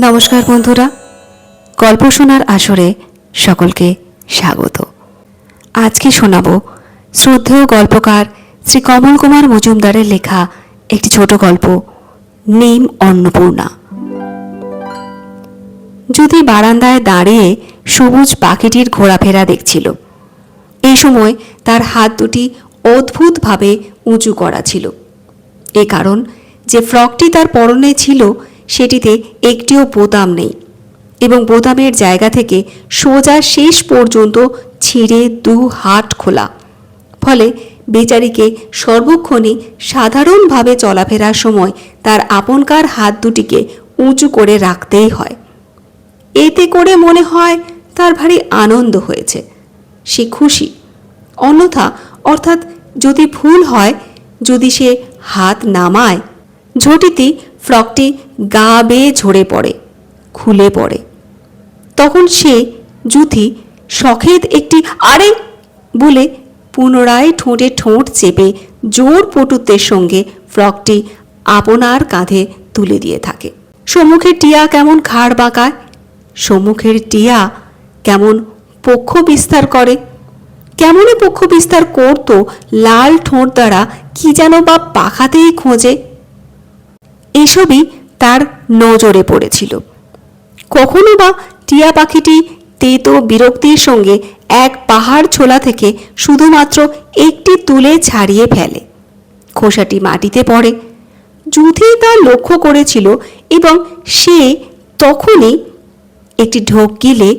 নমস্কার বন্ধুরা, গল্প শোনার আসরে সকলকে স্বাগত। আজকে শোনাব শ্রদ্ধেয় গল্পকার শ্রী কমল কুমার মজুমদারের লেখা একটি ছোট গল্প, নিম অন্নপূর্ণা। যদি বারান্দায় দাঁড়িয়ে সবুজ পাখিটির ঘোরাফেরা দেখছিল। এই সময় তার হাত দুটি অদ্ভুতভাবে উঁচু করা ছিল। এ কারণ যে ফ্রকটি তার পরনে ছিল সেটিতে একটিও বোতাম নেই এবং বোতামের জায়গা থেকে সোজা শেষ পর্যন্ত ছিঁড়ে দু হাত খোলা। ফলে বেচারিকে সর্বক্ষণই সাধারণভাবে চলাফেরার সময় তার আপনকার হাত দুটিকে উঁচু করে রাখতেই হয়। এতে করে মনে হয় তার ভারী আনন্দ হয়েছে, সে খুশি। অন্যথা অর্থাৎ যদি ভুল হয়, যদি সে হাত নামায়, ঝটিতি ফ্রকটি গা বেয়ে ঝরে পড়ে, খুলে পড়ে। তখন সে যুথি শখেদ একটি আরে বলে পুনরায় ঠোঁটে ঠোঁট চেপে জোর পটুত্বের সঙ্গে ফ্রকটি আপনার কাঁধে তুলে দিয়ে থাকে। সম্মুখের টিয়া কেমন ঘাড় বাঁকায়, সম্মুখের টিয়া কেমন পক্ষ বিস্তার করে, কেমনে পক্ষ বিস্তার করত লাল ঠোঁট দ্বারা কি যেন বা পাখাতেই খোঁজে। এসবই তার নজরে পড়েছিল। কখনো বা টিয়া পাখিটি তেতো বিরক্তির সঙ্গে এক পাহাড় ছোলা থেকে শুধুমাত্র একটি তুলে ছাড়িয়ে ফেলে, খোসাটি মাটিতে পড়ে। যুথি তা লক্ষ্য করেছিল এবং সে তখনই একটি ঢোক গিলে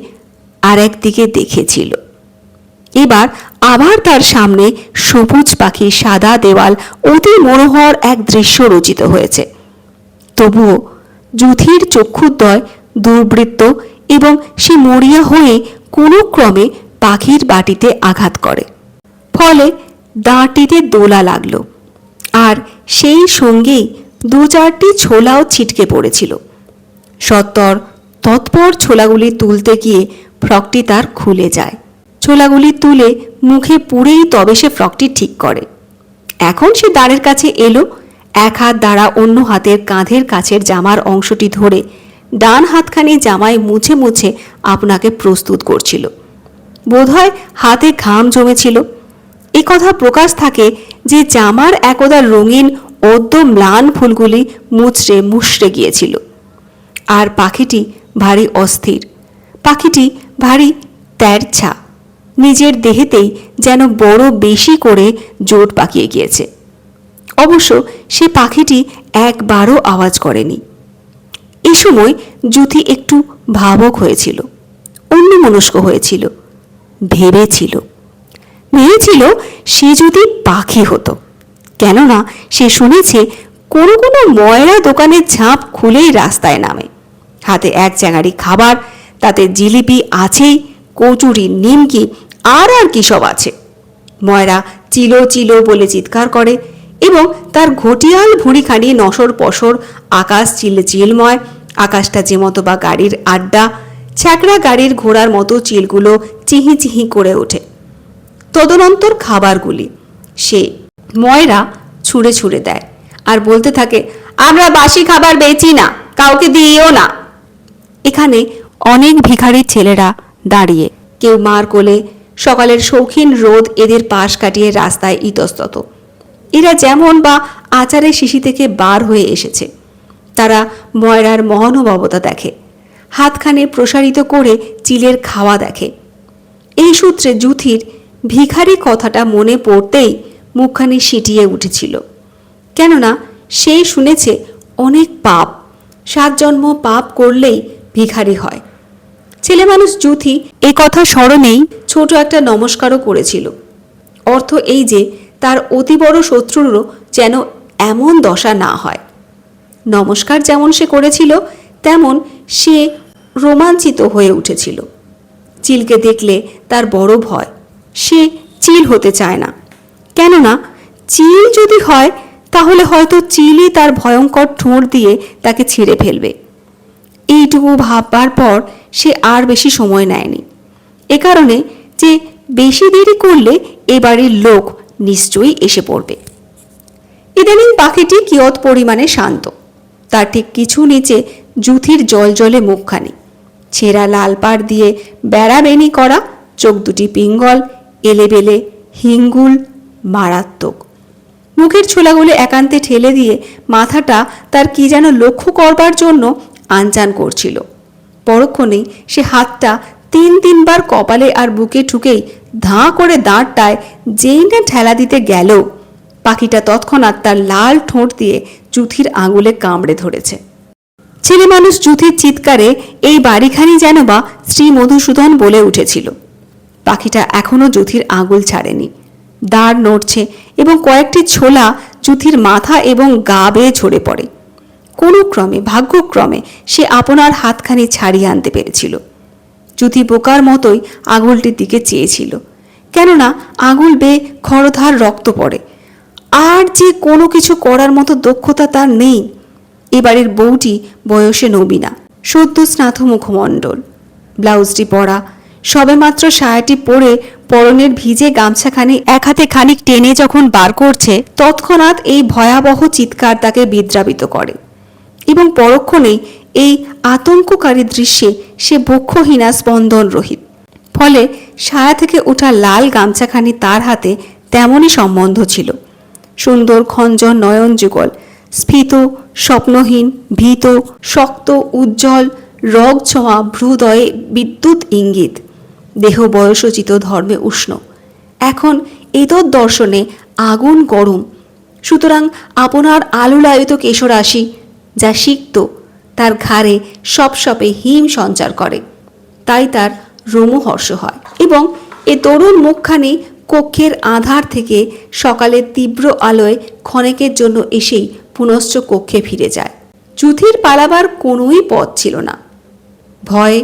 আর একদিকে দেখেছিল। এবার আবার তার সামনে সবুজ পাখির সাদা দেওয়াল অতি মনোহর এক দৃশ্য রচিত হয়েছে। তবুও যুথির চক্ষুদ্বয় দুর্বৃত্ত এবং সে মরিয়া হয়ে কোনো ক্রমে পাখির বাটিতে আঘাত করে। ফলে দাঁড়টিতে দোলা লাগলো, আর সেই সঙ্গেই দু চারটি ছোলাও ছিটকে পড়েছিল। সত্বর তৎপর ছোলাগুলি তুলতে গিয়ে ফ্রকটি তার খুলে যায়। ছোলাগুলি তুলে মুখে পুরেই তবে সে ফ্রকটি ঠিক করে। এখন সে দ্বারের কাছে এলো, এক হাত দ্বারা অন্য হাতের কাঁধের কাছের জামার অংশটি ধরে ডান হাতখানি জামায় মুছে মুছে আপনাকে প্রস্তুত করছিল। বোধহয় হাতে ঘাম জমেছিল। এ কথা প্রকাশ থাকে যে জামার একদা রঙিন অদ্য ম্লান ফুলগুলি মুচড়ে মুষড়ে গিয়েছিল। আর পাখিটি ভারী অস্থির, পাখিটি ভারী তেরছা, নিজের দেহেতেই যেন বড় বেশি করে জোট পাকিয়ে গিয়েছে। অবশ্য সে পাখিটি একবারও আওয়াজ করেনি। এ সময় যুথি একটু ভাবুক হয়েছিল, অন্যমনস্ক হয়েছিল। ভেবেছিল সে যদি পাখি হতো। কেননা সে শুনেছে কোনো কোনো ময়রা দোকানের ঝাঁপ খুলেই রাস্তায় নামে, হাতে এক চ্যাঙারি খাবার, তাতে জিলিপি আছেই, কচুরি, নিমকি আর কি সব আছে। ময়রা চিলো চিলো বলে চিৎকার করে এবং তার ঘটিয়াল ভুঁড়িখানি নসর পসর, আকাশ চিলময়, আকাশটা যে মতো বা গাড়ির আড্ডা, ছ্যাকড়া গাড়ির ঘোড়ার মতো চিলগুলো চিহি চিহি করে ওঠে। তদনন্তর খাবারগুলি সে ময়রা ছুঁড়ে ছুঁড়ে দেয় আর বলতে থাকে, আমরা বাসি খাবার বেচি না, কাউকে দিইও না। এখানে অনেক ভিখারির ছেলেরা দাঁড়িয়ে, কেউ মার কোলে, সকালের শৌখিন রোদ এদের পাশ কাটিয়ে রাস্তায় ইতস্তত। এরা যেমন বা আচারের শিশি থেকে বার হয়ে এসেছে। তারা ময়রার মহানুভবতা দেখে, হাতখানে প্রসারিত করে চিলের খাওয়া দেখে। এই সূত্রে যুথির ভিখারি কথাটা মনে পড়তেই মুখখানি সিটিয়ে উঠেছিল। কেননা সে শুনেছে অনেক পাপ, 7 জন্ম পাপ করলেই ভিখারি হয়। ছেলে মানুষ যুথি এ কথা স্মরণেই ছোট একটা নমস্কারও করেছিল। অর্থ এই যে তার অতি বড় শত্রুরও যেন এমন দশা না হয়। নমস্কার যেমন সে করেছিল, তেমন সে রোমাঞ্চিত হয়ে উঠেছিল। চিলকে দেখলে তার বড় ভয়, সে চিল হতে চায় না। কেননা চিল যদি হয় তাহলে হয়তো চিলই তার ভয়ঙ্কর ঠোঁট দিয়ে তাকে ছিঁড়ে ফেলবে। এইটুকু ভাববার পর সে আর বেশি সময় নেয়নি, এ কারণে যে বেশি দেরি করলে এ বাড়ির লোক নিশ্চয়ই এসে পড়বে। ইদানিং পাখিটি কিয়ৎ পরিমাণে শান্ত। তার ঠিক কিছু নিচে জুথির জলজলে মুখখানি, ছেঁড়া লাল পাড় দিয়ে বেড়াবেনি করা চোখ দুটি পিঙ্গল, এলেবেলে, হিঙ্গুল, মারাত্মক। মুখের ছোলাগুলো একান্তে ঠেলে দিয়ে মাথাটা তার কি যেন লক্ষ্য করবার জন্য আনচান করছিল। পরক্ষণেই সে হাতটা তিনবার কপালে আর বুকে ঠুকেই ধাঁ করে দাঁড়টায় যেই না ঠেলা দিতে গেল, পাখিটা তৎক্ষণাৎ তার লাল ঠোঁট দিয়ে জুথির আঙুলে কামড়ে ধরেছে। ছেলে মানুষ জুথির চিৎকারে এই বাড়িখানি যেন বা শ্রী মধুসূদন বলে উঠেছিল। পাখিটা এখনো জুথির আঙুল ছাড়েনি, দাঁড় নড়ছে এবং কয়েকটি ছোলা জুথির মাথা এবং গা বেয়ে ঝরে পড়ে। কোনো ক্রমে, ভাগ্যক্রমে সে আপনার হাতখানি ছাড়িয়ে আনতে পেরেছিল। জুথি বোকার মতোই আঙুলটির দিকে চেয়েছিল, কেননা আঙুল বেয়ে খরধার রক্ত পড়ে। আর যে কোনো কিছু করার মতো দক্ষতা তার নেই। এবারের বউটি বয়সে নবীনা, সদ্য স্নাত মুখমণ্ডল, ব্লাউজটি পরা, সবেমাত্র সায়াটি পরে পরনের ভিজে গামছাখানি এক হাতে খানিক টেনে যখন বার করছে, তৎক্ষণাৎ এই ভয়াবহ চিৎকার তাকে বিদ্রাবিত করে এবং পরক্ষণেই এই আতঙ্ককারী দৃশ্যে সে বক্ষহীনা স্পন্দন রহিত। ফলে সায়া থেকে ওঠা লাল গামছাখানি তার হাতে তেমনই সম্বন্ধ ছিল। সুন্দর খঞ্জন নয়ন যুগল, স্ফীত, স্বপ্নহীন, ভীত, শক্ত, উজ্জ্বল, রগ ছোঁয়া ভ্রুদয়ে বিদ্যুৎ ইঙ্গিত, দেহ বয়সোচিত, ধর্মে উষ্ণ, এখন এতদ দর্শনে আগুন গরম। সুতরাং আপনার আলুলায়িত কেশরাশি যা সিক্ত তার ঘাড়ে সপসপে হিম সঞ্চার করে, তাই তার রোমহর্ষ হয় এবং এ তরুণ মুখখানি কক্ষের আধার থেকে সকালের তীব্র আলোয় ক্ষণেকের জন্য এসেই পুনশ্চ কক্ষে ফিরে যায়। জুথির পালাবার কোনোই পথ ছিল না। ভয়ে,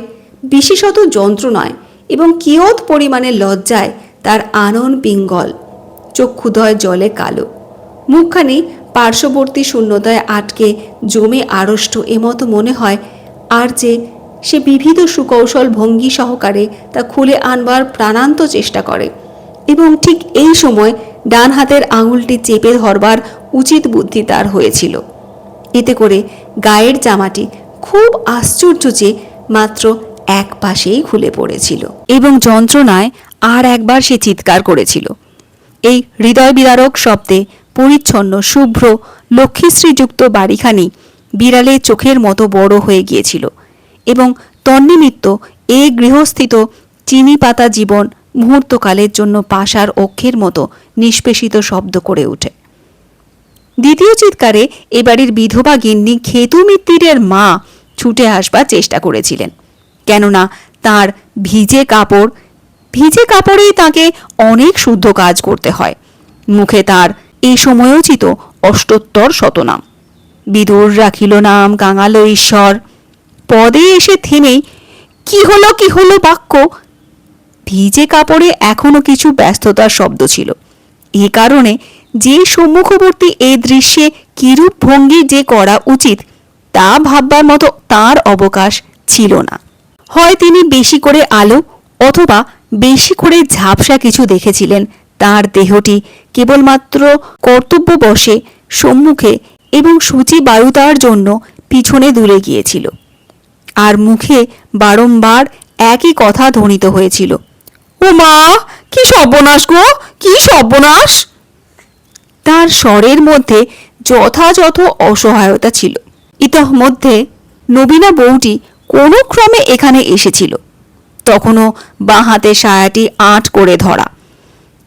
বিশেষত যন্ত্রণায় এবং কিয়ৎ পরিমাণে লজ্জায় তার আনন পিঙ্গল, চক্ষুদয় জলে কালো, মুখখানি পার্শ্ববর্তী শূন্যতায় আটকে জমে আড়ষ্ট এমতো মনে হয়, আর যে সে বিবিধ সুকৌশল ভঙ্গি সহকারে তা খুলে আনবার প্রাণান্ত চেষ্টা করে এবং ঠিক এই সময় ডান হাতের আঙুলটি চেপে ধরবার উচিত বুদ্ধি তার হয়েছিল। এতে করে গায়ের জামাটি খুব আশ্চর্য যে মাত্র এক পাশেই খুলে পড়েছিল এবং যন্ত্রণায় আর একবার সে চিৎকার করেছিল। এই হৃদয় বিদারক শব্দে পরিচ্ছন্ন, শুভ্র, লক্ষ্মীশ্রীযুক্ত বাড়িখানি বিড়ালের চোখের মতো বড় হয়ে গিয়েছিল এবং তন্নিমিত্ত এ গৃহস্থিত চিনি পাতা জীবন মুহূর্তকালের জন্য পাশার অক্ষের মতো নিষ্পেষিত শব্দ করে ওঠে। দ্বিতীয় চিৎকারে এ বাড়ির বিধবা গিন্নি খেতু মিত্তিরের মা ছুটে আসবার চেষ্টা করেছিলেন, কেননা তার ভিজে কাপড়েই তাকে অনেক শুদ্ধ কাজ করতে হয়। মুখে তার এই সময়োচিত অষ্টোত্তর শতনাম, বিদুর রাখিল নাম কাঙাল ঈশ্বর, পদে এসে থেমেই কি হলো বাক্য। ভিজে কাপড়ে এখনো কিছু ব্যস্ততার শব্দ ছিল। এ কারণে যে সম্মুখবর্তী এই দৃশ্যে কিরূপ ভঙ্গি যে করা উচিত তা ভাববার মতো তার অবকাশ ছিল না। হয় তিনি বেশি করে আলো অথবা বেশি করে ঝাপসা কিছু দেখেছিলেন। তার দেহটি কেবলমাত্র কর্তব্যবশে সম্মুখে এবং সূচি বায়ুতার জন্য পিছনে দুলে গিয়েছিল, আর মুখে বারংবার একই কথা ধ্বনিত হয়েছিল, ও মা, কি সর্বনাশ গো, কি সর্বনাশ। তার স্বরের মধ্যে যথাযথ অসহায়তা ছিল। ইতঃমধ্যে নবীনা বউটি কোনো ক্রমে এখানে এসেছিল, তখনও বাঁ হাতে সায়াটি আঁট করে ধরা।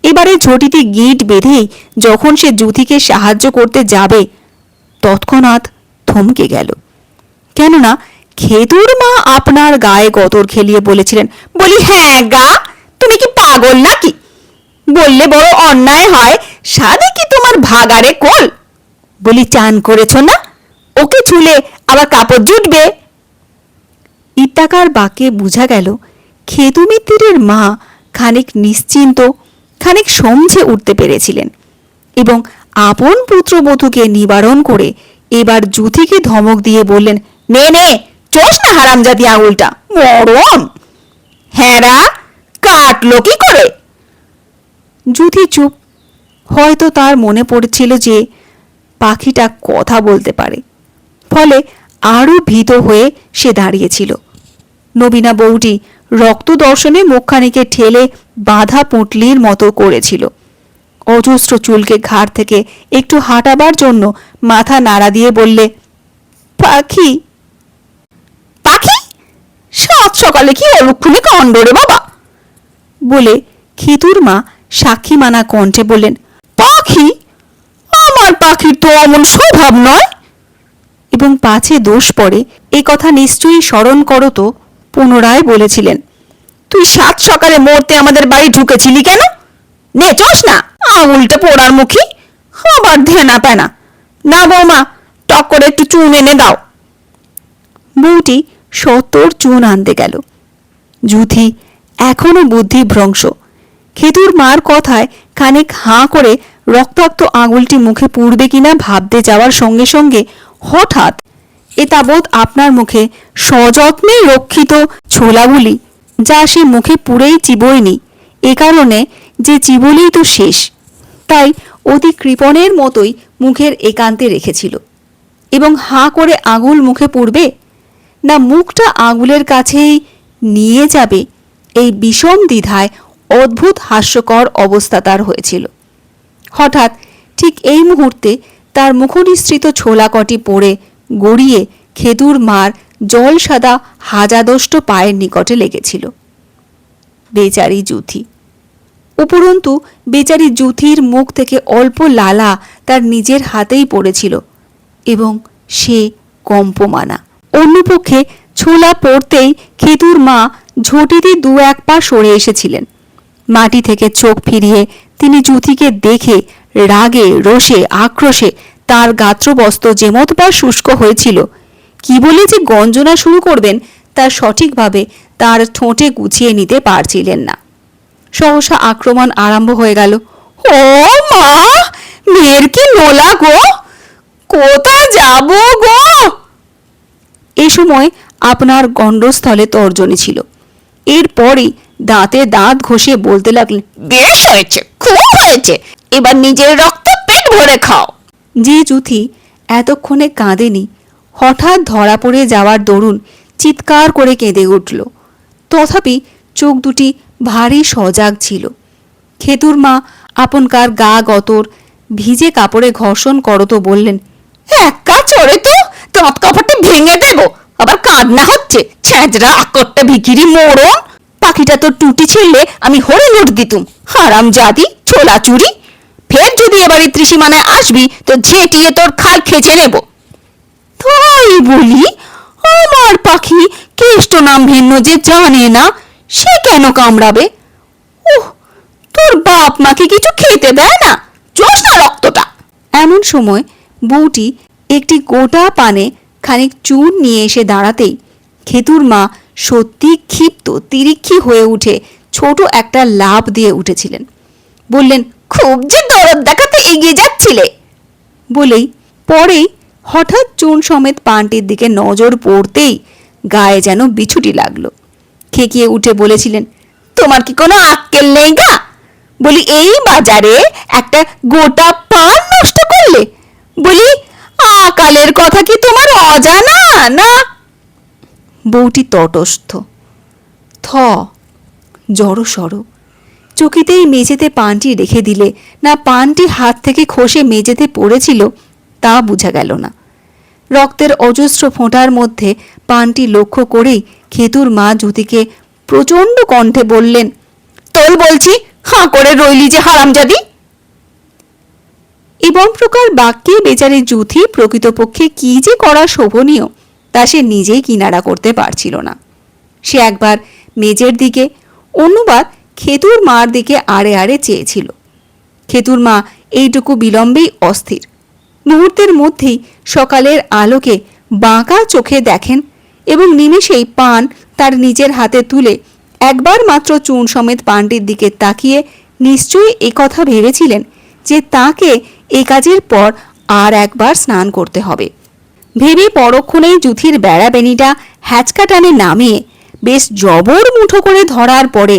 এবারে ঝটিতে গিঁট বেঁধেই যখন সে জুথিকে সাহায্য করতে যাবে, তৎক্ষণাৎ থমকে গেল, কেননা খেতুর মা আপনার গায়ে গতর খেলিয়ে বলেছিলেন, বলি হ্যাঁ গা, তুমি কি পাগল নাকি? বললে বড় অন্যায় হয়, সাধে কি তোমার ভাগারে কোল? বলি চান করেছ না, ওকে ছুলে আবার কাপড় জুটবে। ইত্যাকার বাক্যে বুঝা গেল খেতু মিত্তিরের মা খানিক নিশ্চিন্ত, খানিক সমঝে উঠতে পেরেছিলেন এবং আপন পুত্রবধূকে নিবারণ করে এবার জুথিকে ধমক দিয়ে বললেন, নে চোষ না হারামজাদি আঙুলটা, মরণ। হ্যাঁরা, কাটলো কি করে? জুথি চুপ। হয়তো তার মনে পড়েছিল যে পাখিটা কথা বলতে পারে, ফলে আরও ভীত হয়ে সে দাঁড়িয়েছিল। নবীনা বউটি রক্ত দর্শনে মুখখানিকে ঠেলে বাঁধা পুঁটলির মতো করেছিল। অজস্র চুলকে ঘাড় থেকে একটু হাঁটাবার জন্য মাথা নাড়া দিয়ে বললে, পাখি। পাখি? সাত সকালে কি অলক্ষণে কাণ্ড রে বাবা! বলে খেতুর মা সাক্ষী মানা কণ্ঠে বললেন, পাখি? আমার পাখির তো অমন স্বভাব নয়। এবং পাছে দোষ পড়ে এ কথা নিশ্চয়ই স্মরণ করো তো পুনরায় বলেছিলেন, তুই সাত সকালে মরতে আমাদের বাড়ি ঢুকেছিলি কেন? নে চোস না, আঙুলটা পোড়ার মুখী, আবার ধ্যানা প্যানা। না বৌমা, টক করে একটু চুন এনে দাও। বউটি সত্তর চুন আনতে গেল। যুথি এখনো বুদ্ধি ভ্রংশ। খেতুর মার কথায় খানিক হাঁ করে রক্তাক্ত আঙুলটি মুখে পুড়বে কিনা ভাবতে যাওয়ার সঙ্গে সঙ্গে হঠাৎ এ তাবৎ আপনার মুখে সযত্নে রক্ষিত ছোলাগুলি, যা সে মুখে পুড়েই চিবোয়নি, এ কারণে যে চিবলেই তো শেষ, তাই অতি কৃপণের মতোই মুখের একান্তে রেখেছিল। এবং হাঁ করে আঙুল মুখে পুড়বে না মুখটা আঙুলের কাছেই নিয়ে যাবে, এই বিষম দ্বিধায় অদ্ভুত হাস্যকর অবস্থা তার হয়েছিল। হঠাৎ ঠিক এই মুহূর্তে তার মুখনিসৃত ছোলা কটি পড়ে গড়িয়ে খেতুর মার জল সাদা হাজাদষ্ট পায়ের নিকটে লেগেছিল। বেচারি যুথি। উপরন্তু বেচারি যুথির মুখ থেকে অল্প লালা তার নিজের হাতেই পড়েছিল এবং সে কম্পমানা। অন্যপক্ষে ছোলা পড়তেই খেতুর মা ঝটিতে দু এক পা সরে এসেছিলেন। মাটি থেকে চোখ ফিরিয়ে তিনি যুথিকে দেখে রাগে রোষে আক্রোশে তার গাত্রবস্ত্র যেমতবার শুষ্ক হয়েছিল, কি বলে যে গঞ্জনা শুরু করবেন তা সঠিকভাবে তার ঠোঁটে গুছিয়ে নিতে পারছিলেন না। সহসা আক্রমণ আরম্ভ হয়ে গেল। ও মা, মেয়ের কি নোলা গো, কোথায় যাব গো? এ সময় আপনার গণ্ডস্থলে তর্জনী ছিল। এরপরই দাঁতে দাঁত ঘষে বলতে লাগলেন, বেশ হয়েছে, খুব হয়েছে, এবার নিজের রক্ত পেট ভরে খাও। যে যুথি এতক্ষণে কাঁদেনি, হঠাৎ ধরা পড়ে যাওয়ার দরুন চিৎকার করে কেঁদে উঠল। তথাপি চোখ দুটি ভারী সজাগ ছিল। খেতুর মা আপনকার গা গতর ভিজে কাপড়ে ঘর্ষণ করতো বললেন, এক কাজ করে তো, দাঁত কাপড়টি ভেঙে দেব, আবার কাঁদনা হচ্ছে, ছ্যাঁচড়া আকরটা ভিখিরি মোড়ন। পাখিটা তো টুটি ছিঁড়লে আমি হরে নোট দিতুম, হারাম জাদি ছোলা চুরি। ফের যদি এবারে ত্রিসীমানায় আসবি তো ঝেঁটিয়ে তোর খাল খেচে নেব। তাই বলি, আমার পাখি কেষ্ট নাম ভিন্ন যে জানে না, সে কেন কামড়াবে? ওহ, তোর বাপ মাকে কিছু খেতে দেয় না, চোষ না রক্তটা। এমন সময় বউটি একটি গোটা পানে খানিক চুন নিয়ে এসে দাঁড়াতেই খেতুর মা সত্যি ক্ষিপ্ত তিরিক্ষি হয়ে উঠে ছোট একটা লাফ দিয়ে উঠেছিলেন। বললেন, খুব যে দরদ দেখাতে এগিয়ে যাচ্ছিলে। বলেই পরেই হঠাৎ চুন সমেত পানটির দিকে নজর পড়তেই গায়ে যেন বিছুটি লাগলো। খেকিয়ে উঠে বলেছিলেন, তোমার কি কোনো আক্কেল নেই গা? বলি এই বাজারে একটা গোটা পান নষ্ট করলে? বলি আকালের কথা কি তোমার অজানা না? বউটি তটস্থ, থ জড়সড়। চকিতেই মেঝেতে পানটি রেখে দিলে না পানটি হাত থেকে খসে মেঝেতে পড়েছিল তা বোঝা গেল না। রক্তের অজস্র ফোঁটার মধ্যে পানটি লক্ষ্য করেই খেতুর মা যুথিকে প্রচণ্ড কণ্ঠে বললেন, তোল বলছি, হাঁ করে রইলি যে হারামজাদি। এবং প্রকার বাক্যে বেচারি যুথি প্রকৃতপক্ষে কি যে করা শোভনীয় তা সে নিজেই কিনারা করতে পারছিল না। সে একবার মেজের দিকে, অন্যবার খেতুর মার দিকে আড়ে আড়ে চেয়েছিল। খেতুর মা এইটুকু বিলম্বেই অস্থির। মুহূর্তের মধ্যেই সকালের আলোকে বাঁকা চোখে দেখেন এবং নিমেষেই পান তার নিজের হাতে তুলে একবার মাত্র চুন সমেত পানটির দিকে তাকিয়ে নিশ্চয়ই একথা ভেবেছিলেন যে তাকে এ কাজের পর আর একবার স্নান করতে হবে। ভেবে পরক্ষণেই যুথির বেড়াবেনিটা হ্যাচকা টানে নামিয়ে বেশ জবর মুঠো করে ধরার পরে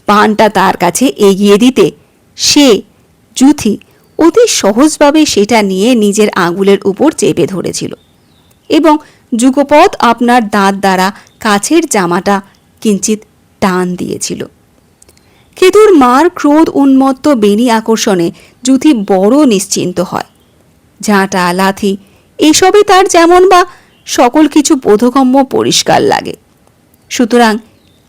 পানটা তার কাছে এগিয়ে দিতে সে যুথি অতি সহজভাবে সেটা নিয়ে নিজের আঙুলের উপর চেপে ধরেছিল এবং যুগপৎ আপনার দাঁত দ্বারা কাছের জামাটা কিঞ্চিত টান দিয়েছিল। খেতুর মার ক্রোধ উন্মত্ত বেণী আকর্ষণে যুথি বড় নিশ্চিন্ত হয়। ঝাঁটা লাথি এসবই তার যেমন বা সকল কিছু বোধগম্য পরিষ্কার লাগে। সুতরাং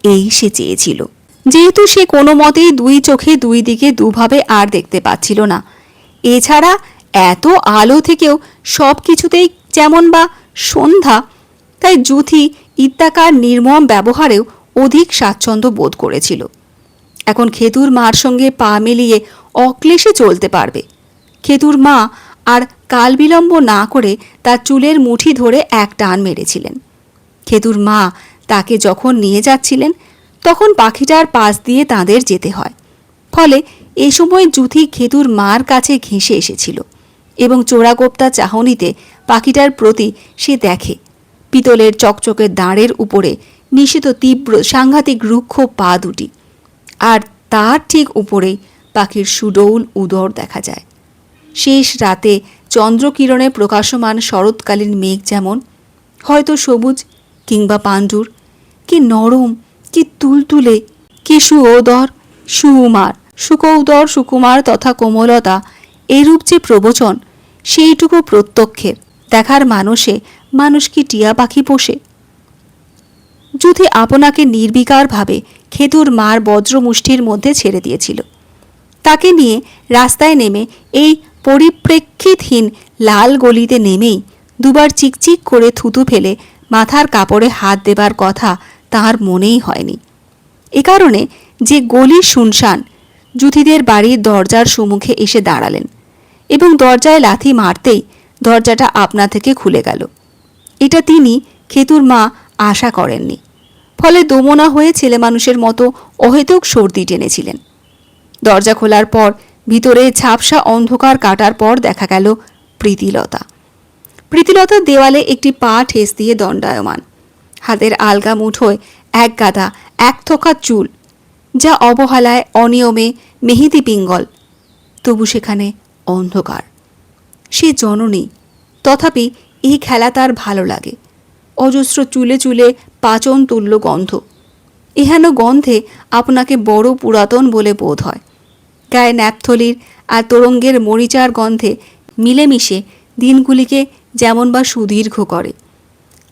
এই সে চেয়েছিল। যেহেতু সে কোনো মতেই দুই চোখে দুই দিকে দুভাবে আর দেখতে পাচ্ছিল না, এছাড়া এত আলো থেকেও সব কিছুতেই যেমন বা সন্ধ্যা, তাই যুথি ইত্যাকার নির্মম ব্যবহারেও অধিক স্বাচ্ছন্দ্য বোধ করেছিল। এখন খেতুর মার সঙ্গে পা মিলিয়ে অক্লেশে চলতে পারবে। খেতুর মা আর কাল বিলম্ব না করে তার চুলের মুঠি ধরে এক টান মেরেছিলেন। খেতুর মা তাকে যখন নিয়ে যাচ্ছিলেন তখন পাখিটার পাশ দিয়ে তাদের যেতে হয়। ফলে এ সময় যুথি খেতুর মার কাছে ঘেঁষে এসেছিল এবং চোরাগোপ্তা চাহনিতে পাখিটার প্রতি সে দেখে পিতলের চকচকে দাঁড়ের উপরে নিষিদ্ধ তীব্র সাংঘাতিক রুক্ষ পা দুটি, আর তার ঠিক উপরেই পাখির সুডৌল উদর দেখা যায়। শেষ রাতে চন্দ্রকিরণে প্রকাশমান শরৎকালীন মেঘ যেমন হয়তো সবুজ কিংবা পাণ্ডুর, কি নরম, কি তুলতুলে, কি সুওদর সুকুমার, সুকৌদর সুকুমার তথা কোমলতা, এরূপ যে প্রবচন, সেইটুকু প্রত্যক্ষের দেখার মানুষে মানুষ কি টিয়া পাখি পোষে? যুথি আপনাকে নির্বিকারভাবে খেতুর মার বজ্রমুষ্টির মধ্যে ছেড়ে দিয়েছিল। তাকে নিয়ে রাস্তায় নেমে এই পরিপ্রেক্ষিতহীন লাল গলিতে নেমেই দুবার চিকচিক করে থুতু ফেলে মাথার কাপড়ে হাত দেবার কথা তার মনেই হয়নি। এ কারণে যে গলি শুনশান, যুথিদের বাড়ির দরজার সম্মুখে এসে দাঁড়ালেন এবং দরজায় লাথি মারতেই দরজাটা আপনা থেকে খুলে গেল। এটা তিনি খেতুর মা আশা করেননি। ফলে দোমনা হয়ে ছেলে মানুষের মতো অহেতুক সর্দি টেনেছিলেন। দরজা খোলার পর ভিতরে ঝাপসা অন্ধকার কাটার পর দেখা গেল প্রীতিলতা। প্রীতিলতার দেওয়ালে একটি পা ঠেস দিয়ে দণ্ডায়মান, হাতের আলগা মুঠোয় এক গাদা এক থোকা চুল, যা অবহেলায় অনিয়মে মেহেদি পিঙ্গল। তবু সেখানে অন্ধকার। সে জননী, তথাপি এই খেলা তার ভালো লাগে। অজস্র চুলে চুলে পাচন তুল্য গন্ধ। এহেন গন্ধে আপনাকে বড় পুরাতন বলে বোধ হয়। গায়ে ন্যাপথলির আর তরঙ্গের মরিচার গন্ধে মিলেমিশে দিনগুলিকে যেমন বা সুদীর্ঘ করে।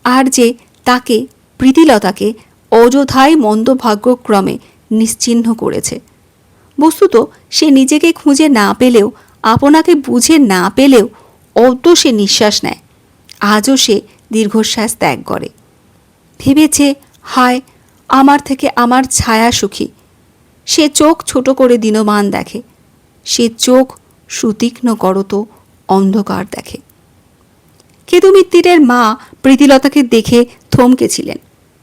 আর যে তাকে, প্রীতিলতাকে অযথায় মন্দভাগ্যক্রমে নিশ্চিহ্ন করেছে। বস্তুত সে নিজেকে খুঁজে না পেলেও, আপনাকে বুঝে না পেলেও অদ্য সে নিঃশ্বাস নেয়। আজও সে দীর্ঘশ্বাস ত্যাগ করে। ভেবেছে, হায়, আমার থেকে আমার ছায়া সুখী। সে চোখ ছোট করে দিনমান দেখে। সে চোখ সুতীক্ষ্ণ করত অন্ধকার দেখে। কেতুমিত্তিরের মা প্রীতিলতাকে দেখে থমকেছিলেন।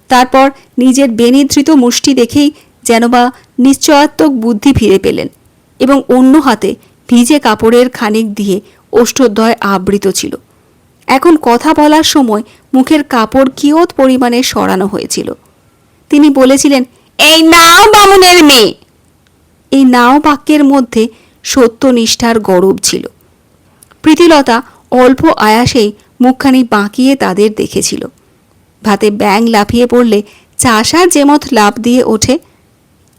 তারপর নিজের বেনিধৃত মুষ্টি দেখেই যেন বা নিশ্চয়াত্মক বুদ্ধি ফিরে পেলেন এবং অন্য হাতে ভিজে কাপড়ের খানিক দিয়ে ওষ্ঠদ্বয় আবৃত ছিল। এখন কথা বলার সময় মুখের কাপড় কিয়ৎ পরিমাণে সরানো হয়েছিল। তিনি বলেছিলেন, এই নাও বামুনের মেয়ে। এই নাও বাক্যের মধ্যে সত্যনিষ্ঠার গরব ছিল। প্রীতিলতা অল্প আয়াসেই মুখখানি বাঁকিয়ে তাদের দেখেছিল। ভাতে ব্যাঙ লাফিয়ে পড়লে চাষা যেমত লাফ দিয়ে ওঠে,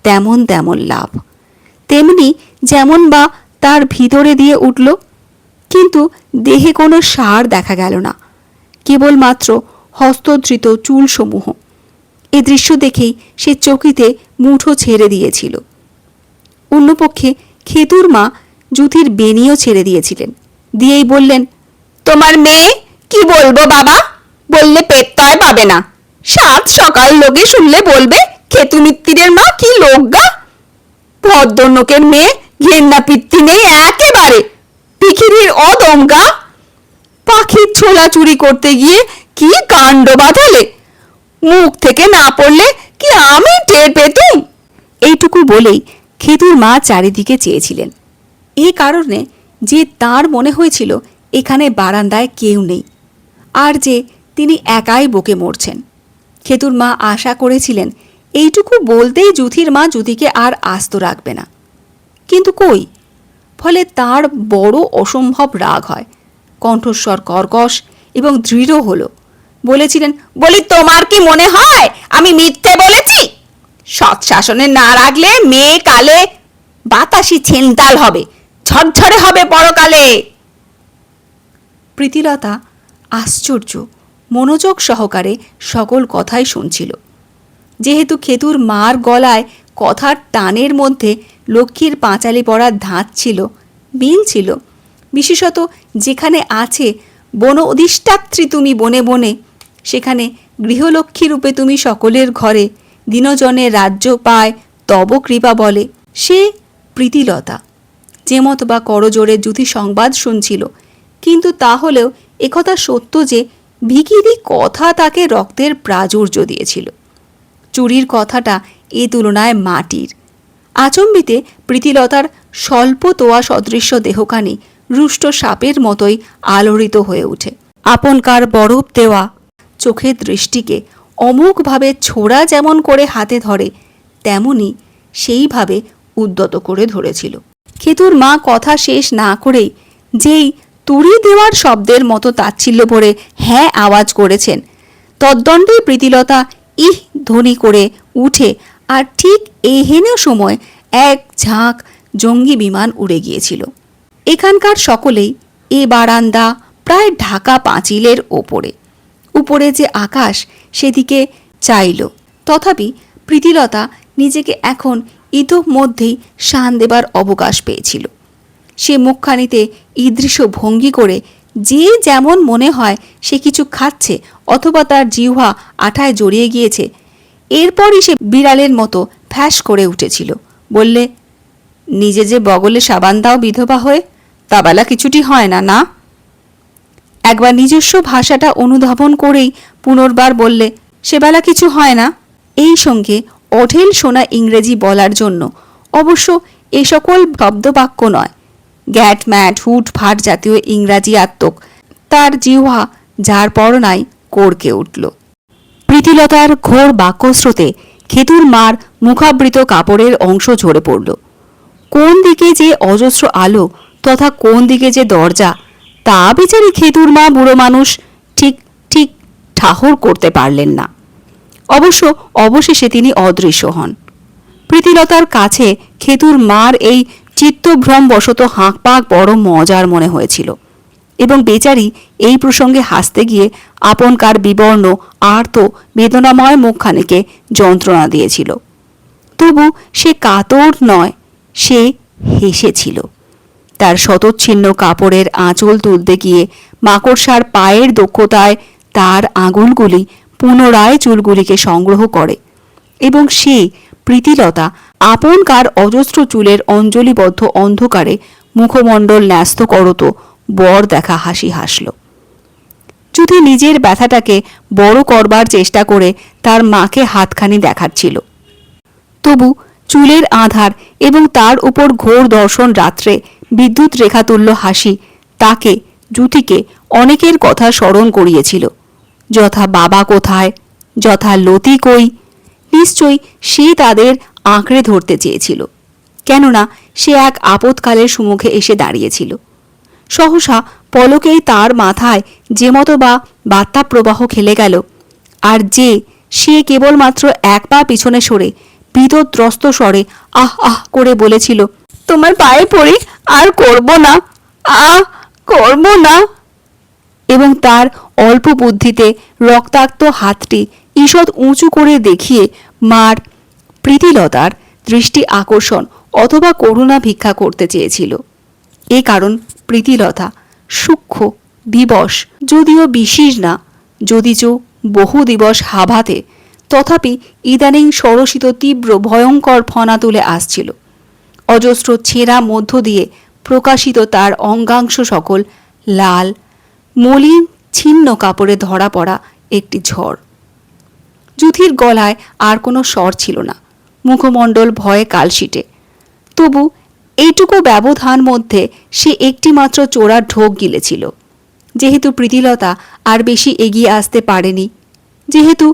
তেমন তেমন লাভ, তেমনি যেমন বা তার ভিতরে দিয়ে উঠল। কিন্তু দেহে কোনো সার দেখা গেল না, কেবলমাত্র হস্তধৃত চুলসমূহ। এ দৃশ্য দেখেই সে চকিতে মুঠো ছেড়ে দিয়েছিল। অন্যপক্ষে খেতুর মা যুথির বেনিও ছেড়ে দিয়েছিলেন। দিয়েই বললেন, তোমার মেয়ে কি বলবো বাবা, বললে পেত্তয় পাবে না। সাত সকাল লোকে শুনলে বলবে, খেতুমিত্তিরের মা কি লোকগা, ভদ্রলোকের মেয়ে, ঘেন্না পিত্তি নেই একেবারে, পৃথিবীর অদমগা। পাখির ছোলা চুরি করতে গিয়ে কি কাণ্ড বাঁধালে, মুখ থেকে না পড়লে কি আমি টের পেতুম। এইটুকু বলেই খেতুর মা চারিদিকে চেয়েছিলেন, এই কারণে যে তার মনে হয়েছিল এখানে বারান্দায় কেউ নেই, আর যে তিনি একাই বকে মরছেন। খেতুর মা আশা করেছিলেন এইটুকু বলতেই যুথির মা যুথিকে আর আস্ত রাখবে না। কিন্তু কই, ফলে তার বড় অসম্ভব রাগ হয়। কণ্ঠস্বর কর্কশ এবং দৃঢ় হল। বলেছিলেন, বলি তোমার কি মনে হয় আমি মিথ্যে বলেছি? সৎ শাসনে না রাখলে মেয়ে কালে বাতাসি ছিনতাল হবে, ঝরঝরে হবে পরকালে। প্রীতিলতা আশ্চর্য মনোযোগ সহকারে সকল কথাই শুনছিল। যেহেতু খেতুর মার গলায় কথার টানের মধ্যে লক্ষ্মীর পাঁচালি পড়ার ধাঁচ ছিল, মিল ছিল, বিশেষত যেখানে আছে বন অধিষ্ঠাত্রী তুমি বনে বনে, সেখানে গৃহলক্ষ্মী রূপে তুমি সকলের ঘরে দিনজনে রাজ্য পায় তব কৃপা বলে, সে প্রীতিলতা যেমত বা করজোড়ে যুথি সংবাদ শুনছিল। কিন্তু তাহলেও একথা সত্য যে ভিখিরি কথা তাকে রক্তের প্রাচুর্য দিয়েছিল। চুরির কথাটা এ তুলনায় মাটির। আচম্বিতে প্রীতিলতার স্বল্প তোয়া সদৃশ্য দেহখানি রুষ্ট সাপের মতোই আলোড়িত হয়ে ওঠে। আপনকার বরফ দেওয়া চোখের দৃষ্টিকে অমোঘভাবে ছোড়া যেমন করে হাতে ধরে, তেমনি সেইভাবে উদ্যত করে ধরেছিল। খেতুর মা কথা শেষ না করেই যেই তুড়ি দেওয়ার শব্দের মতো তাচ্ছিল্য ভরে হ্যাঁ আওয়াজ করেছেন, তদ্দণ্ডে প্রীতিলতা ইহ ধ্বনি করে উঠে, আর ঠিক এহেন সময় এক ঝাঁক জঙ্গি বিমান উড়ে গিয়েছিল। এখানকার সকলেই এ বারান্দা প্রায় ঢাকা পাঁচিলের ওপরে, উপরে যে আকাশ সেদিকে চাইল। তথাপি প্রীতিলতা নিজেকে এখন ইতোমধ্যেই শান দেবার অবকাশ পেয়েছিল। সে মুখখানিতে ঈদৃশ ভঙ্গি করে যে যেমন মনে হয় সে কিছু খাচ্ছে অথবা তার জিহ্বা আঠায় জড়িয়ে গিয়েছে, এরপরই সে বিড়ালের মতো ফ্যাস করে উঠেছিল। বললে, নিজে যে বগলে সাবান দাও বিধবা হয়ে, তা বেলা কিছুটি হয় না না? একবার নিজস্ব ভাষাটা অনুধাবন করেই পুনর্বার বললে, সেবেলা কিছু হয় না। এই সঙ্গে অঢেল শোনা ইংরেজি বলার জন্য অবশ্য এ সকল শব্দবাক্য নয়, গ্যাট ম্যাট হুট ফাট জাতীয় ইংরাজি আত্মক তার জিহ্বা যার পর নাই কড়কে উঠল। প্রীতিলতার ঘোর বাক্যস্রোতে খেতুর মার মুখাবৃত কাপড়ের অংশ ঝরে পড়ল। কোন দিকে যে অজস্র আলো তথা কোন দিকে যে দরজা, তা বেচারি খেতুর মা বুড়ো মানুষ ঠিক ঠিক ঠাহর করতে পারলেন না। অবশ্য অবশেষে তিনি অদৃশ্য হন। প্রীতিলতার কাছে খেতুর মার এই চিত্তভ্রমবশত হাঁকপাক বড় মজার মনে হয়েছিল, এবং বেচারি এই প্রসঙ্গে হাসতে গিয়ে আপনকার বিবর্ণ আর্ত বেদনাময় মুখখানিকে যন্ত্রণা দিয়েছিল। তবু সে কাতর নয়, সে হেসেছিল। তার শতচ্ছিন্ন কাপড়ের আঁচল তুলতে গিয়ে মাকড়সার পায়ের দক্ষতায় তার আঙুলগুলি পুনরায় চুলগুলিকে সংগ্রহ করে, এবং সে প্রীতিলতা আপনকার অজস্র চুলের অঞ্জলিবদ্ধ অন্ধকারে মুখমণ্ডল ন্যস্ত করত বর দেখা হাসি হাসল। যদি নিজের ব্যথাটাকে বড় করবার চেষ্টা করে তার মাকে হাতখানি দেখাচ্ছিল, তবু চুলের আঁধার এবং তার উপর ঘোর দর্শন রাত্রে বিদ্যুৎ রেখাতুল্য হাসি তাকে জুথিকে অনেকের কথা স্মরণ করিয়েছিল, যথা বাবা কোথায়, যথা লতি কই। নিশ্চয়ই সে তাদের আঁকড়ে ধরতে চেয়েছিল, কেননা সে এক আপৎকালের সম্মুখে এসে দাঁড়িয়েছিল। সহসা পলকেই তার মাথায় যে মতো বা বার্তাপ্রবাহ খেলে গেল, আর যে সে কেবলমাত্র এক পা পিছনে সরে বিদ্যুৎদ্রস্ত স্বরে আহ আহ করে বলেছিল, তোমার পায়ে পড়ি, আর করব না, করব না। এবং তার অল্প বুদ্ধিতে রক্তাক্ত হাতটি ঈষৎ উঁচু করে দেখিয়ে মার প্রীতিলতার দৃষ্টি আকর্ষণ অথবা করুণা ভিক্ষা করতে চেয়েছিল। এ কারণ প্রীতিলতা সূক্ষ্ম দিবস, যদিও বিশেষ না, যদিচ বহু দিবস হাভাতে, তথাপি ইদানিং সরসিত তীব্র ভয়ঙ্কর ফনা তুলে আসছিল। অজস্র ছেঁড়া মধ্য দিয়ে প্রকাশিত তার অঙ্গাংশ সকল লাল মলিন ছিন্ন কাপড়ে ধরা পড়া একটি ঝড়। যুথির গলায় আর কোনো স্বর ছিল না, মুখমণ্ডল ভয়ে কালশিটে। তবু এইটুকু ব্যবধান মধ্যে সে একটিমাত্র চোরার ঢোক গিলেছিল। যেহেতু প্রীতিলতা আর বেশি এগিয়ে আসতে পারেনি, যেহেতু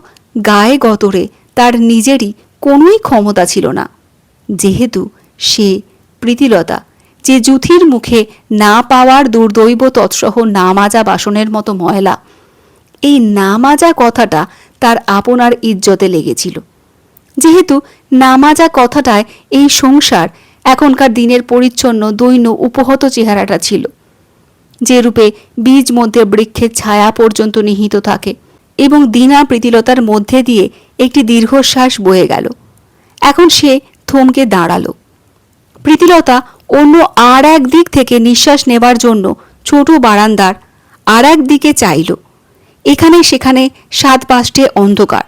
গায়ে গতরে তার নিজেরই কোনোই ক্ষমতা ছিল না, যেহেতু সে প্রীতিলতা যে যুথির মুখে না পাওয়ার দুর্দৈব তৎসহ না মাজা বাসনের মতো ময়লা, এই না মাজা কথাটা তার আপনার ইজ্জতে লেগেছিল, যেহেতু না মাজা কথাটায় এই সংসার এখনকার দিনের পরিচ্ছন্ন দৈন্য উপহত চেহারাটা ছিল, যে রূপে বীজ মধ্যে বৃক্ষের ছায়া পর্যন্ত নিহিত থাকে। এবং দীনা প্রীতিলতার মধ্যে দিয়ে একটি দীর্ঘশ্বাস বয়ে গেল। এখন সে থমকে দাঁড়ালো। প্রীতিলতা অন্য আর এক দিক থেকে নিঃশ্বাস নেবার জন্য ছোট বারান্দার আর এক দিকে চাইল। এখানে সেখানে সাত পাশে অন্ধকার,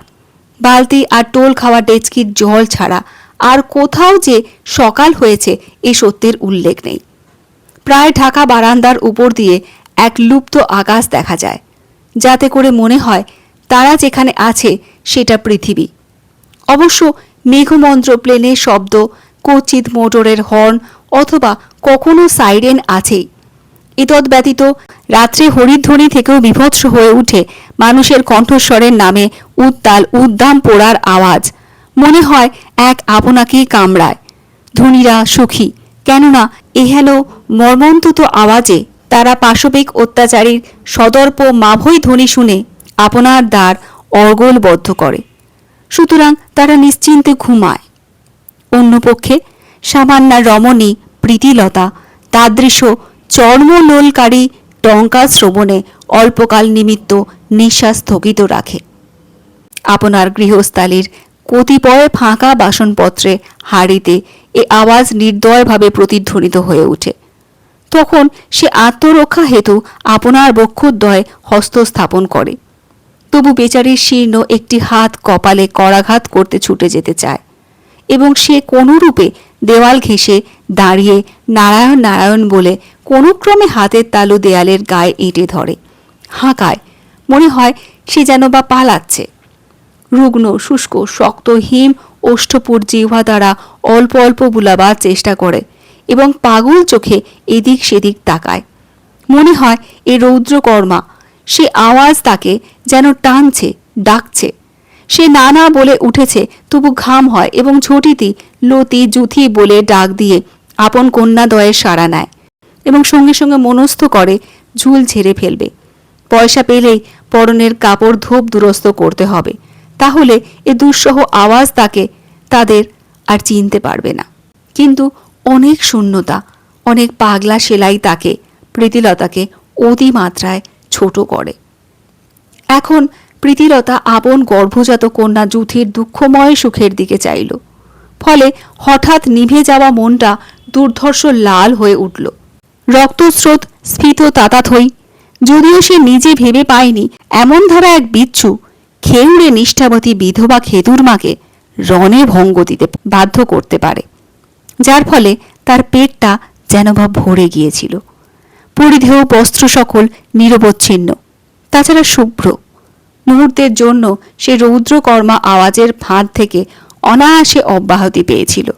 বালতি আর টোল খাওয়া ডেচকির জল ছাড়া আর কোথাও যে সকাল হয়েছে এ সত্যের উল্লেখ নেই। প্রায় ঢাকা বারান্দার উপর দিয়ে এক লুপ্ত আকাশ দেখা যায়, যাতে করে মনে হয় তারা যেখানে আছে সেটা পৃথিবী। অবশ্য মেঘমন্ত্র প্লেনের শব্দ, কচিত মোটরের হর্ন অথবা কখনো সাইরেন আছেই। এতদ ব্যতীত রাত্রে হরিধ্বনি থেকেও বিভৎস হয়ে উঠে মানুষের কণ্ঠস্বরের নামে উত্তাল উদ্দাম পোড়ার আওয়াজ। মনে হয় এক আপনাকেই কামড়ায়। ধনীরা সুখী, কেননা এহেন মর্মন্তুত আওয়াজে তারা পাশবিক অত্যাচারীর সদর্প মাভৈ ধ্বনি শুনে আপনার দ্বার অর্গলবদ্ধ করে, সুতরাং তারা নিশ্চিন্তে ঘুমায়। অন্যপক্ষে সামান্য রমণী প্রীতিলতা তাদৃশ চর্মলোলকারী টঙ্কা শ্রবণে অল্পকাল নিমিত্ত নিঃশ্বাস স্থগিত রাখে। আপনার গৃহস্থালির কতিপয় ফাঁকা বাসনপত্রে হাঁড়িতে এ আওয়াজ নির্দয়ভাবে প্রতিধ্বনিত হয়ে ওঠে। তখন সে আত্মরক্ষা হেতু আপনার বক্ষোদ্বয়ে হস্তস্থাপন করে, তবু বেচারির শীর্ণ একটি হাত কপালে করাঘাত করতে ছুটে যেতে চায় এবং সে কোনরূপে দেওয়াল ঘেঁষে দাঁড়িয়ে নারায়ণ নারায়ণ বলে কোনো ক্রমে হাতের তালু দেয়ালের গায়ে এঁটে ধরে, হাঁকায়। মনে হয় সে যেন বা পালাচ্ছে। রুগ্ন শুষ্ক শক্ত হিম ওষ্ঠপুর জিহ্বা দ্বারা অল্প অল্প বুলাবার চেষ্টা করে এবং পাগল চোখে এদিক সেদিক তাকায়। মনে হয় এ রৌদ্রকর্মা, সে আওয়াজ তাকে যেন টানছে, ডাকছে। সে না না বলে উঠেছে, তবু ঘাম হয় এবং ঝটিতি লতি জুথি বলে ডাক দিয়ে আপন কন্যাদয়ের সাড়া নেয় এবং সঙ্গে সঙ্গে মনস্থ করে ঝুল ঝেড়ে ফেলবে। পয়সা পেলেই পরনের কাপড় ধোপ দুরস্ত করতে হবে, তাহলে এ দুঃসহ আওয়াজ তাদের আর চিনতে পারবে না। কিন্তু অনেক শূন্যতা, অনেক পাগলা সেলাই তাকে প্রীতিলতাকে অতিমাত্রায় ছোট করে। এখন প্রীতিলতা আপন গর্ভজাত কন্যা জুথির দুঃখময় সুখের দিকে চাইল। ফলে হঠাৎ নিভে যাওয়া মনটা দুর্ধর্ষ লাল হয়ে উঠল। রক্তস্রোত স্ফীত তাতাথই, যদিও সে নিজে ভেবে পায়নি এমন ধারা এক বিচ্ছু খেউড়ে নিষ্ঠাবতী বিধবা খেতুরমাকে রণে ভঙ্গ দিতে বাধ্য করতে পারে, যার ফলে তার পেটটা যেন বা ভরে গিয়েছিল। পরিধেয় বস্ত্র সকল নিরবচ্ছিন্ন, তাছাড়া শুভ্র। মুহূর্তের জন্য সে রৌদ্রকর্মা আওয়াজের ফাঁদ থেকে অনায়াসে অব্যাহতি পেয়েছিল।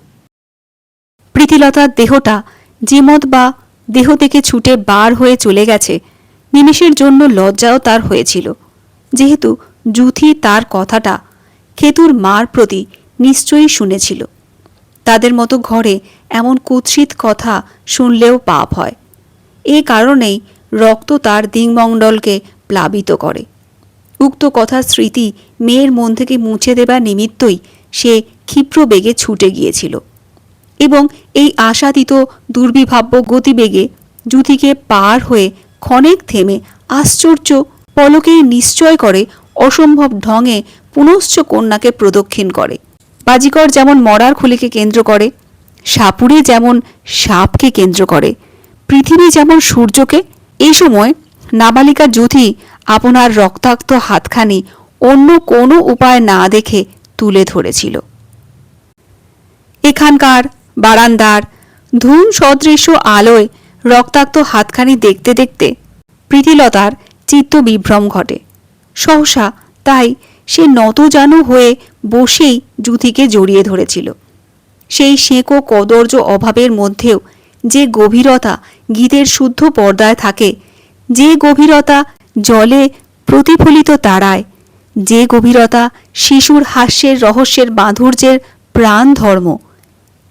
প্রীতিলতার দেহটা যেমত বা দেহ থেকে ছুটে বার হয়ে চলে গেছে, নিমেষের জন্য লজ্জাও তার হয়েছিল, যেহেতু জুথি তার কথাটা খেতুর মার প্রতি নিশ্চয়ই শুনেছিল। তাদের মতো ঘরে এমন কুৎসিত কথা শুনলেও পাপ হয়। এ কারণেই রক্ত তার দিংমণ্ডলকে প্লাবিত করে। উক্ত কথার স্মৃতি মেয়ের মন থেকে মুছে দেবার নিমিত্তই সে ক্ষিপ্র বেগে ছুটে গিয়েছিল এবং এই আশাতীত দুর্বিভাব্য গতিবেগে জুথিকে পার হয়ে ক্ষণেক থেমে আশ্চর্য পলকেই নিশ্চয় করে অসম্ভব ঢঙে পুনশ্চ কন্যাকে প্রদক্ষিণ করে। বাজিকর যেমন মরার খুলিকে কেন্দ্র করে, সাপুড়ে যেমন সাপকে কেন্দ্র করে, পৃথিবী যেমন সূর্যকে। এই সময় নাবালিকা জুথি আপনার রক্তাক্ত হাতখানি অন্য কোনো উপায় না দেখে তুলে ধরেছিল। এখানকার বারান্দার ধূম সদৃশ্য আলোয় রক্তাক্ত হাতখানি দেখতে দেখতে প্রীতিলতার চিত্ত বিভ্রম ঘটে। সহসা তাই সে নতজানু হয়ে বসেই জুথিকে জড়িয়ে ধরেছিল। সেই সেঁকো কদর্য অভাবের মধ্যেও যে গভীরতা গীতের শুদ্ধ পর্দায় থাকে, যে গভীরতা জলে প্রতিফলিত তারায়, যে গভীরতা শিশুর হাস্যের রহস্যের মাধুর্যের প্রাণ ধর্ম,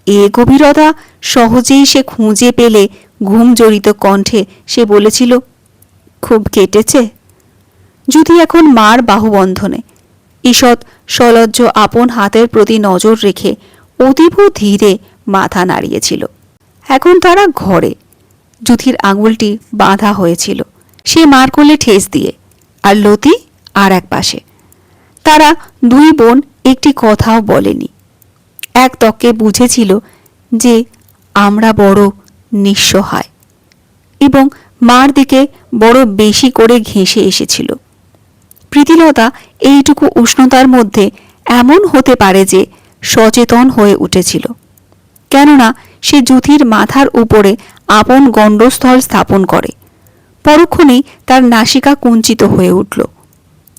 এ গভীরতা সহজেই সে খুঁজে পেলে ঘুম জড়িত কণ্ঠে সে বলেছিল, খুব কেটেছে। যুথি এখন মার বাহুবন্ধনে। ঈষৎ সলজ্জ আপন হাতের প্রতি নজর রেখে অতীব ধীরে মাথা নাড়িয়েছিল। এখন তারা ঘরে। যুথির আঙুলটি বাঁধা হয়েছিল, সে মার কোলে ঠেস দিয়ে, আর লতি আর এক পাশে। তারা দুই বোন একটি কথাও বলেনি। এক তক্কে বুঝেছিল যে আমরা বড় নিঃসহায়, এবং মার দিকে বড় বেশি করে ঘেঁষে এসেছিল। প্রীতিলতা এইটুকু উষ্ণতার মধ্যে এমন হতে পারে যে সচেতন হয়ে উঠেছিল, কেননা সে যুথির মাথার উপরে আপন গণ্ডস্থল স্থাপন করে। পরক্ষণেই তার নাসিকা কুঞ্চিত হয়ে উঠল,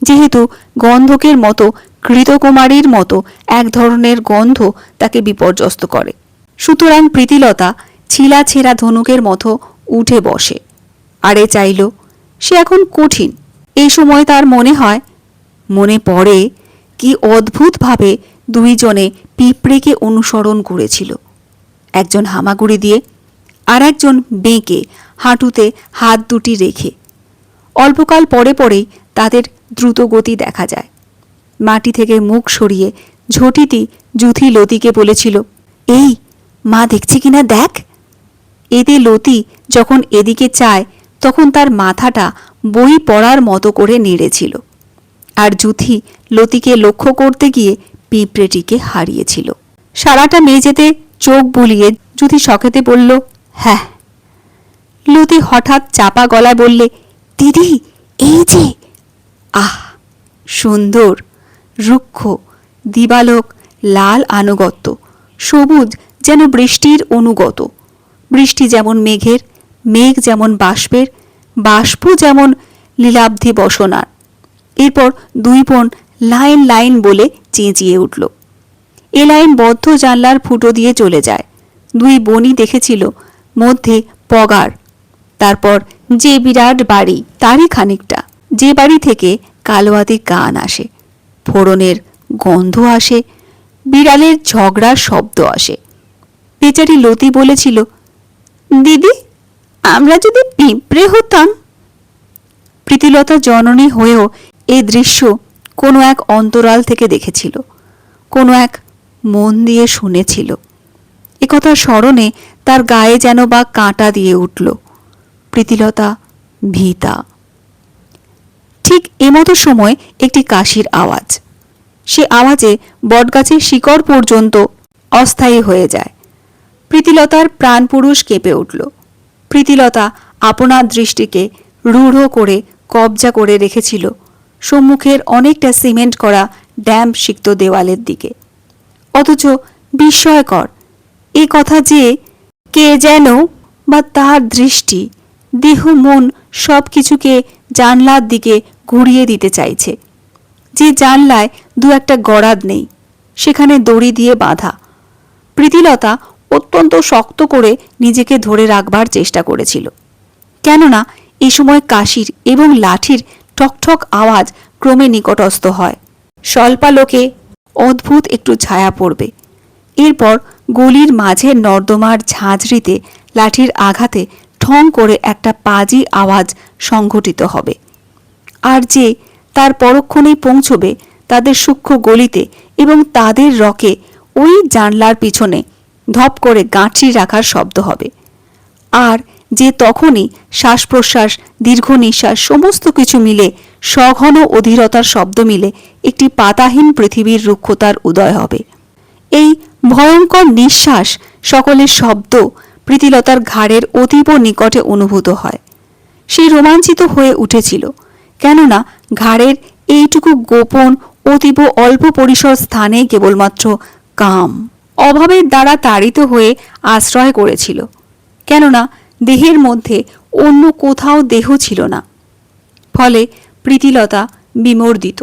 যেহেতু গন্ধকের মতো ঘৃতকুমারীর মতো এক ধরনের গন্ধ তাকে বিপর্যস্ত করে। সুতরাং প্রীতিলতা ছিলা ছেঁড়া ধনুকের মতো উঠে বসে। আরে চাইল, সে এখন কঠিন। এই সময় তার মনে পড়ে কি অদ্ভুতভাবে দুইজনে পিঁপড়েকে অনুসরণ করেছিল, একজন হামাগুড়ি দিয়ে আর একজন বেঁকে হাঁটুতে হাত দুটি রেখে। অল্পকাল পরে পরেই তাদের দ্রুত গতি দেখা যায়। মাটি থেকে মুখ সরিয়ে ঝটিতি যুথি লতিকে বলেছিল, এই মা দেখছি কিনা দেখ। এতে লতি যখন এদিকে চায় তখন তার মাথাটা বই পড়ার মতো করে নেড়েছিল, আর যুথি লতিকে লক্ষ্য করতে গিয়ে পিঁপড়েটিকে হারিয়েছিল। সারাটা মেঝেতে চোখ বুলিয়ে যুথি শখেতে বলল, হ্যাঁ। লতি হঠাৎ চাপা গলায় বললে, দিদি এই যে। আহ, সুন্দর, রুক্ষ, দিবালোক লাল আনুগত্য, সবুজ যেন বৃষ্টির অনুগত। বৃষ্টি যেমন মেঘের, মেঘ যেমন বাষ্পের, বাষ্প যেমন লীলাব্ধি বসনার। এরপর দুই বোন লাইন লাইন বলে চেঁচিয়ে উঠল। এ লাইন বদ্ধ জানলার ফুটো দিয়ে চলে যায়। দুই বোনই দেখেছিল মধ্যে পগার, তারপর যে বিরাট বাড়ি তারই খানিকটা, যে বাড়ি থেকে কালোয়াতি গান আসে, ফোড়নের গন্ধ আসে, বিড়ালের ঝগড়ার শব্দ আসে। বেচারি লতি বলেছিল, দিদি আমরা যদি পিঁপড়ে হতাম। প্রীতিলতা জননী হয়েও এই দৃশ্য কোনো এক অন্তরাল থেকে দেখেছিল, কোনো এক মন দিয়ে শুনেছিল। একথা স্মরণে তার গায়ে যেন বা কাঁটা দিয়ে উঠল। প্রীতিলতা ভীতা। ঠিক এমতো সময় একটি কাশির আওয়াজ। সে আওয়াজে বটগাছের শিকড় পর্যন্ত অস্থায়ী হয়ে যায়। প্রীতিলতার প্রাণপুরুষ কেঁপে উঠল। প্রীতিলতা আপনার দৃষ্টিকে রূঢ় করে কবজা করে রেখেছিল সম্মুখের অনেকটা সিমেন্ট করা ড্যাম্প সিক্ত দেওয়ালের দিকে। অথচ বিস্ময়কর এ কথা যে কে যেন বা তার দৃষ্টি, দেহ, মন সব কিছুকে জানলার দিকে ঘুরিয়ে দিতে চাইছে। যে জানলায় দু একটা গরাদ নেই, সেখানে দড়ি দিয়ে বাঁধা। প্রীতিলতা অত্যন্ত শক্ত করে নিজেকে ধরে রাখবার চেষ্টা করেছিল, কেননা এ সময় কাশির এবং লাঠির ঠকঠক আওয়াজ ক্রমে নিকটস্থ হয়। স্বল্পালোকে অদ্ভুত একটু ছায়া পড়বে। এরপর গলির মাঝে নর্দমার ঝাঁঝরিতে লাঠির আঘাতে ঠং করে একটা পাজি আওয়াজ সংঘটিত হবে, আর যে তার পরক্ষণেই পৌঁছবে তাদের সূক্ষ্ম গলিতে, এবং তাদের রকে ওই জানলার পিছনে ধপ করে গাঁঠি রাখার শব্দ হবে। আর যে তখনই শ্বাস প্রশ্বাস, দীর্ঘ নিঃশ্বাস সমস্ত কিছু মিলে সঘন অধীরতার শব্দ মিলে একটি পাতাহীন পৃথিবীর রুক্ষতার উদয় হবে। এই ভয়ঙ্কর নিঃশ্বাস সকলের শব্দ প্রীতিলতার ঘাড়ের অতীব নিকটে অনুভূত হয়। সে রোমাঞ্চিত হয়ে উঠেছিল, কেননা ঘাড়ের এইটুকু গোপন অতীব অল্প পরিসর স্থানে কেবলমাত্র কাম অভাবের দ্বারা তাড়িত হয়ে আশ্রয় করেছিল, কেননা দেহের মধ্যে অন্য কোথাও দেহ ছিল না। ফলে প্রীতিলতা বিমর্দিত,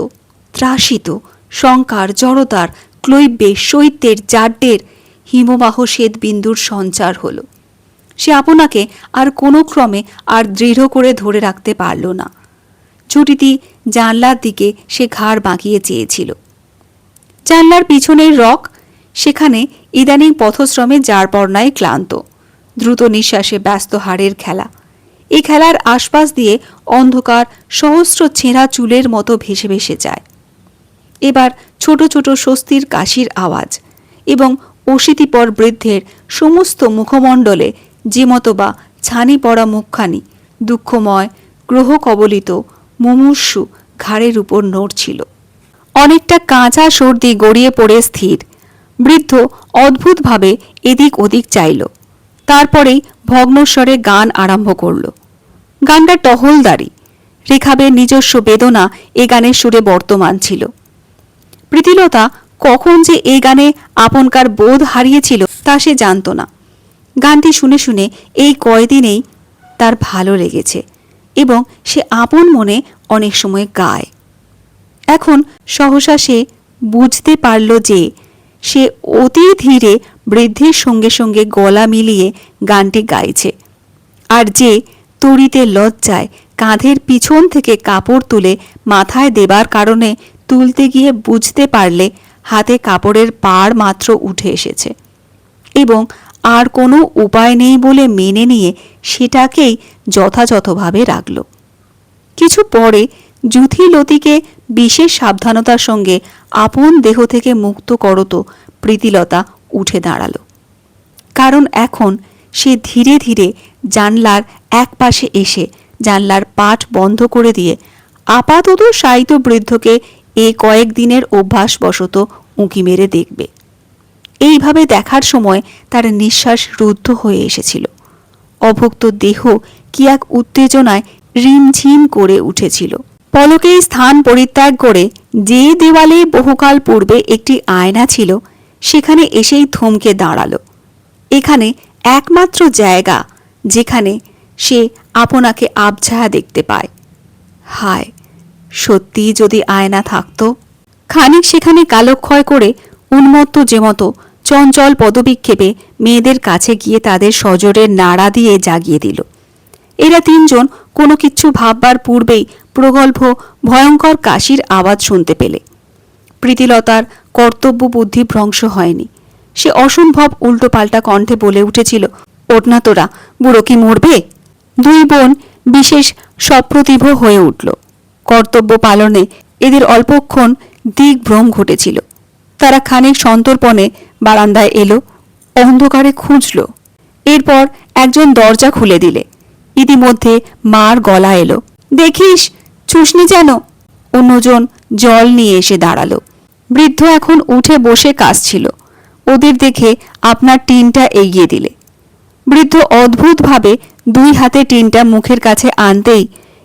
ত্রাসিত, শঙ্কার, জড়তার, ক্লৈব্যের, শৈত্যের, জাড্যের হিমবাহ শ্বেত বিন্দুর সঞ্চার হল। সে আপনাকে আর কোনো ক্রমে আর দৃঢ় করে ধরে রাখতে পারল না। ছুটিটি জানলার দিকে সে ঘাড় বাঁকিয়ে চেয়েছিল। জানলার পিছনের রক, সেখানে ইদানিং পথশ্রমে যারপরনায় ক্লান্ত, দ্রুত নিঃশ্বাসে ব্যস্ত হাড়ের খেলা, এই খেলার আশপাশ দিয়ে অন্ধকার সহস্র ছেঁড়া চুলের মতো ভেসে ভেসে যায়। এবার ছোট ছোট স্বস্তির কাশির আওয়াজ এবং অশীতিপর বৃদ্ধের সমস্ত মুখমণ্ডলে যে মতো বা ছানি পড়া মুখখানি দুঃখময়, গ্রহ কবলিত, মুমূর্ষু ঘাড়ের উপর নড়ছিল। অনেকটা কাঁচা সর্দি গড়িয়ে পড়ে স্থির। বৃদ্ধ অদ্ভুতভাবে এদিক ওদিক চাইল, তারপরেই ভগ্নস্বরে গান আরম্ভ করল। গানটা টহলদারি, রেখাবের নিজস্ব বেদনা এ গানের সুরে বর্তমান ছিল। প্রীতিলতা কখন যে এই গানে আপনকার বোধ হারিয়েছিল তা সে জানত না। গানটি শুনে শুনে এই কয়দিনেই তার ভালো লেগেছে এবং সে আপন মনে অনেক সময় গায়। এখন সহসা সে বুঝতে পারল যে সে অতি ধীরে বৃদ্ধির সঙ্গে সঙ্গে গলা মিলিয়ে গানটি গাইছে, আর যে তড়িতে লজ্জায় কাঁধের পিছন থেকে কাপড় তুলে মাথায় দেবার কারণে তুলতে গিয়ে বুঝতে পারলে হাতে কাপড়ের পাড় মাত্র উঠে এসেছে এবং আর কোনো উপায় নেই বলে মেনে নিয়ে সেটাকেই যথাযথভাবে রাখল। কিছু পরে যুথি লতিকে বিশেষ সাবধানতার সঙ্গে আপন দেহ থেকে মুক্ত করত প্রীতিলতা উঠে দাঁড়াল। কারণ এখন সে ধীরে ধীরে জানলার এক পাশে এসে জানলার পাট বন্ধ করে দিয়ে আপাতত শায়িত বৃদ্ধকে এই কয়েকদিনের অভ্যাসবশত উঁকি মেরে দেখবে। এইভাবে দেখার সময় তার নিঃশ্বাস রুদ্ধ হয়ে এসেছিল। অভুক্ত দেহ কি এক উত্তেজনায় রিমঝিম করে উঠেছিল। পলকেই স্থান পরিত্যাগ করে যে দেওয়ালে বহুকাল পূর্বে একটি আয়না ছিল সেখানে এসেই থমকে দাঁড়াল। এখানে একমাত্র জায়গা যেখানে সে আপনাকে আবছায়া দেখতে পায়। হায়, সত্যি যদি আয়না থাকত! খানিক সেখানে কালক্ষয় করে উন্মত্ত যে মতো চঞ্চল পদবিক্ষেপে মেয়েদের কাছে গিয়ে তাদের সজোরের নাড়া দিয়ে জাগিয়ে দিল। এরা তিনজন কোনো কিচ্ছু ভাববার পূর্বেই প্রগল্ভ ভয়ঙ্কর কাশির আওয়াজ শুনতে পেলে। প্রীতিলতার কর্তব্য বুদ্ধি ভ্রংশ হয়নি। সে অসম্ভব উল্টোপাল্টা কণ্ঠে বলে উঠেছিল, ওঠ না তোরা, বুড়ো কি মরবে? দুই বোন বিশেষ সপ্রতিভ হয়ে উঠল। কর্তব্য পালনে এদের অল্পক্ষণ দিগ্ভ্রম ঘটেছিল। তারা খানিক সন্তর্পণে বারান্দায় এলো, অন্ধকারে খুঁজল। এরপর একজন দরজা খুলে দিলে। ইতিমধ্যে মার গলা এলো, দেখিস ছুসনি যেন। অন্যজন জল নিয়ে এসে দাঁড়ালো। বৃদ্ধ এখন উঠে বসে কাশছিল। ওদের দেখে আপনার টিনটা এগিয়ে দিলে। বৃদ্ধ অদ্ভুতভাবে দুই হাতে টিনটা মুখের কাছে আনতেই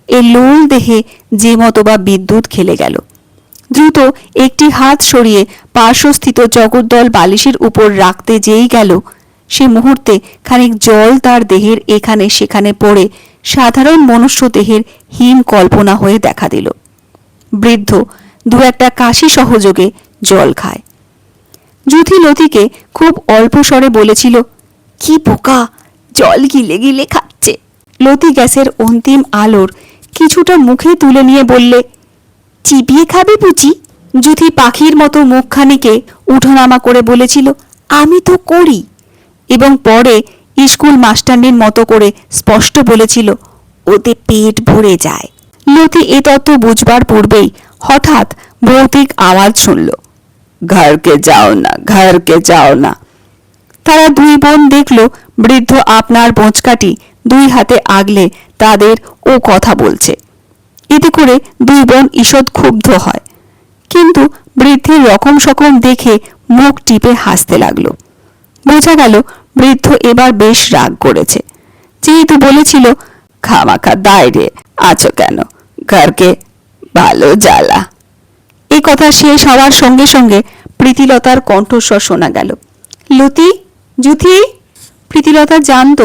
এ লোল দেহে যে মতো বা বিদ্যুৎ খেলে গেল। দ্রুত একটি হাত সরিয়ে পার্শ্বস্থিত জগদ্দল বালিশের উপর রাখতে যেই গেল, সে মুহূর্তে খানিক জল তার দেহের এখানে সেখানে পড়ে সাধারণ মনুষ্য দেহের হিম কল্পনা হয়ে দেখা দিল। বৃদ্ধ দু একটা কাশি সহযোগে জল খায়। যুথি লতিকে খুব অল্প স্বরে বলেছিল, কি পোকা, জল গিলে গিলে খাচ্ছে। লতি গ্যাসের অন্তিম আলোর কিছুটা মুখে তুলে নিয়ে বললে, চিবিয়ে খাবে বুঝি? যুথি পাখির মতো মুখখানিকে উঠোনামা করে বলেছিল, আমি তো করি, এবং পরে স্কুল মাস্টারনির মতো করে স্পষ্ট বলেছিল, ওতে পেট ভরে যায়। লতি এ তত্ত্ব বুঝবার পূর্বেই হঠাৎ ভৌতিক আওয়াজ শুনল, ঘরকে যাও না, ঘরকে যাও না। তারা দুই বোন দেখল বৃদ্ধ আপনার বোঁচকাটি দুই হাতে আগলে তাদের ও কথা বলছে। এতে করে দুই বোন ঈষৎ ক্ষুব্ধ হয়, কিন্তু বৃদ্ধের রকম সকম দেখে মুখ টিপে হাসতে লাগলো। বোঝা গেল বৃদ্ধ এবার বেশ রাগ করেছে। যেহেতু বলেছিল, খামাখা দাঁড়িয়ে আছো কেন, ঘরকে ভালো জ্বালা। এই কথা শেষ হওয়ার সঙ্গে সঙ্গে প্রীতিলতার কণ্ঠস্বর শোনা গেল, লতি, যুথি। প্রীতিলতা জানত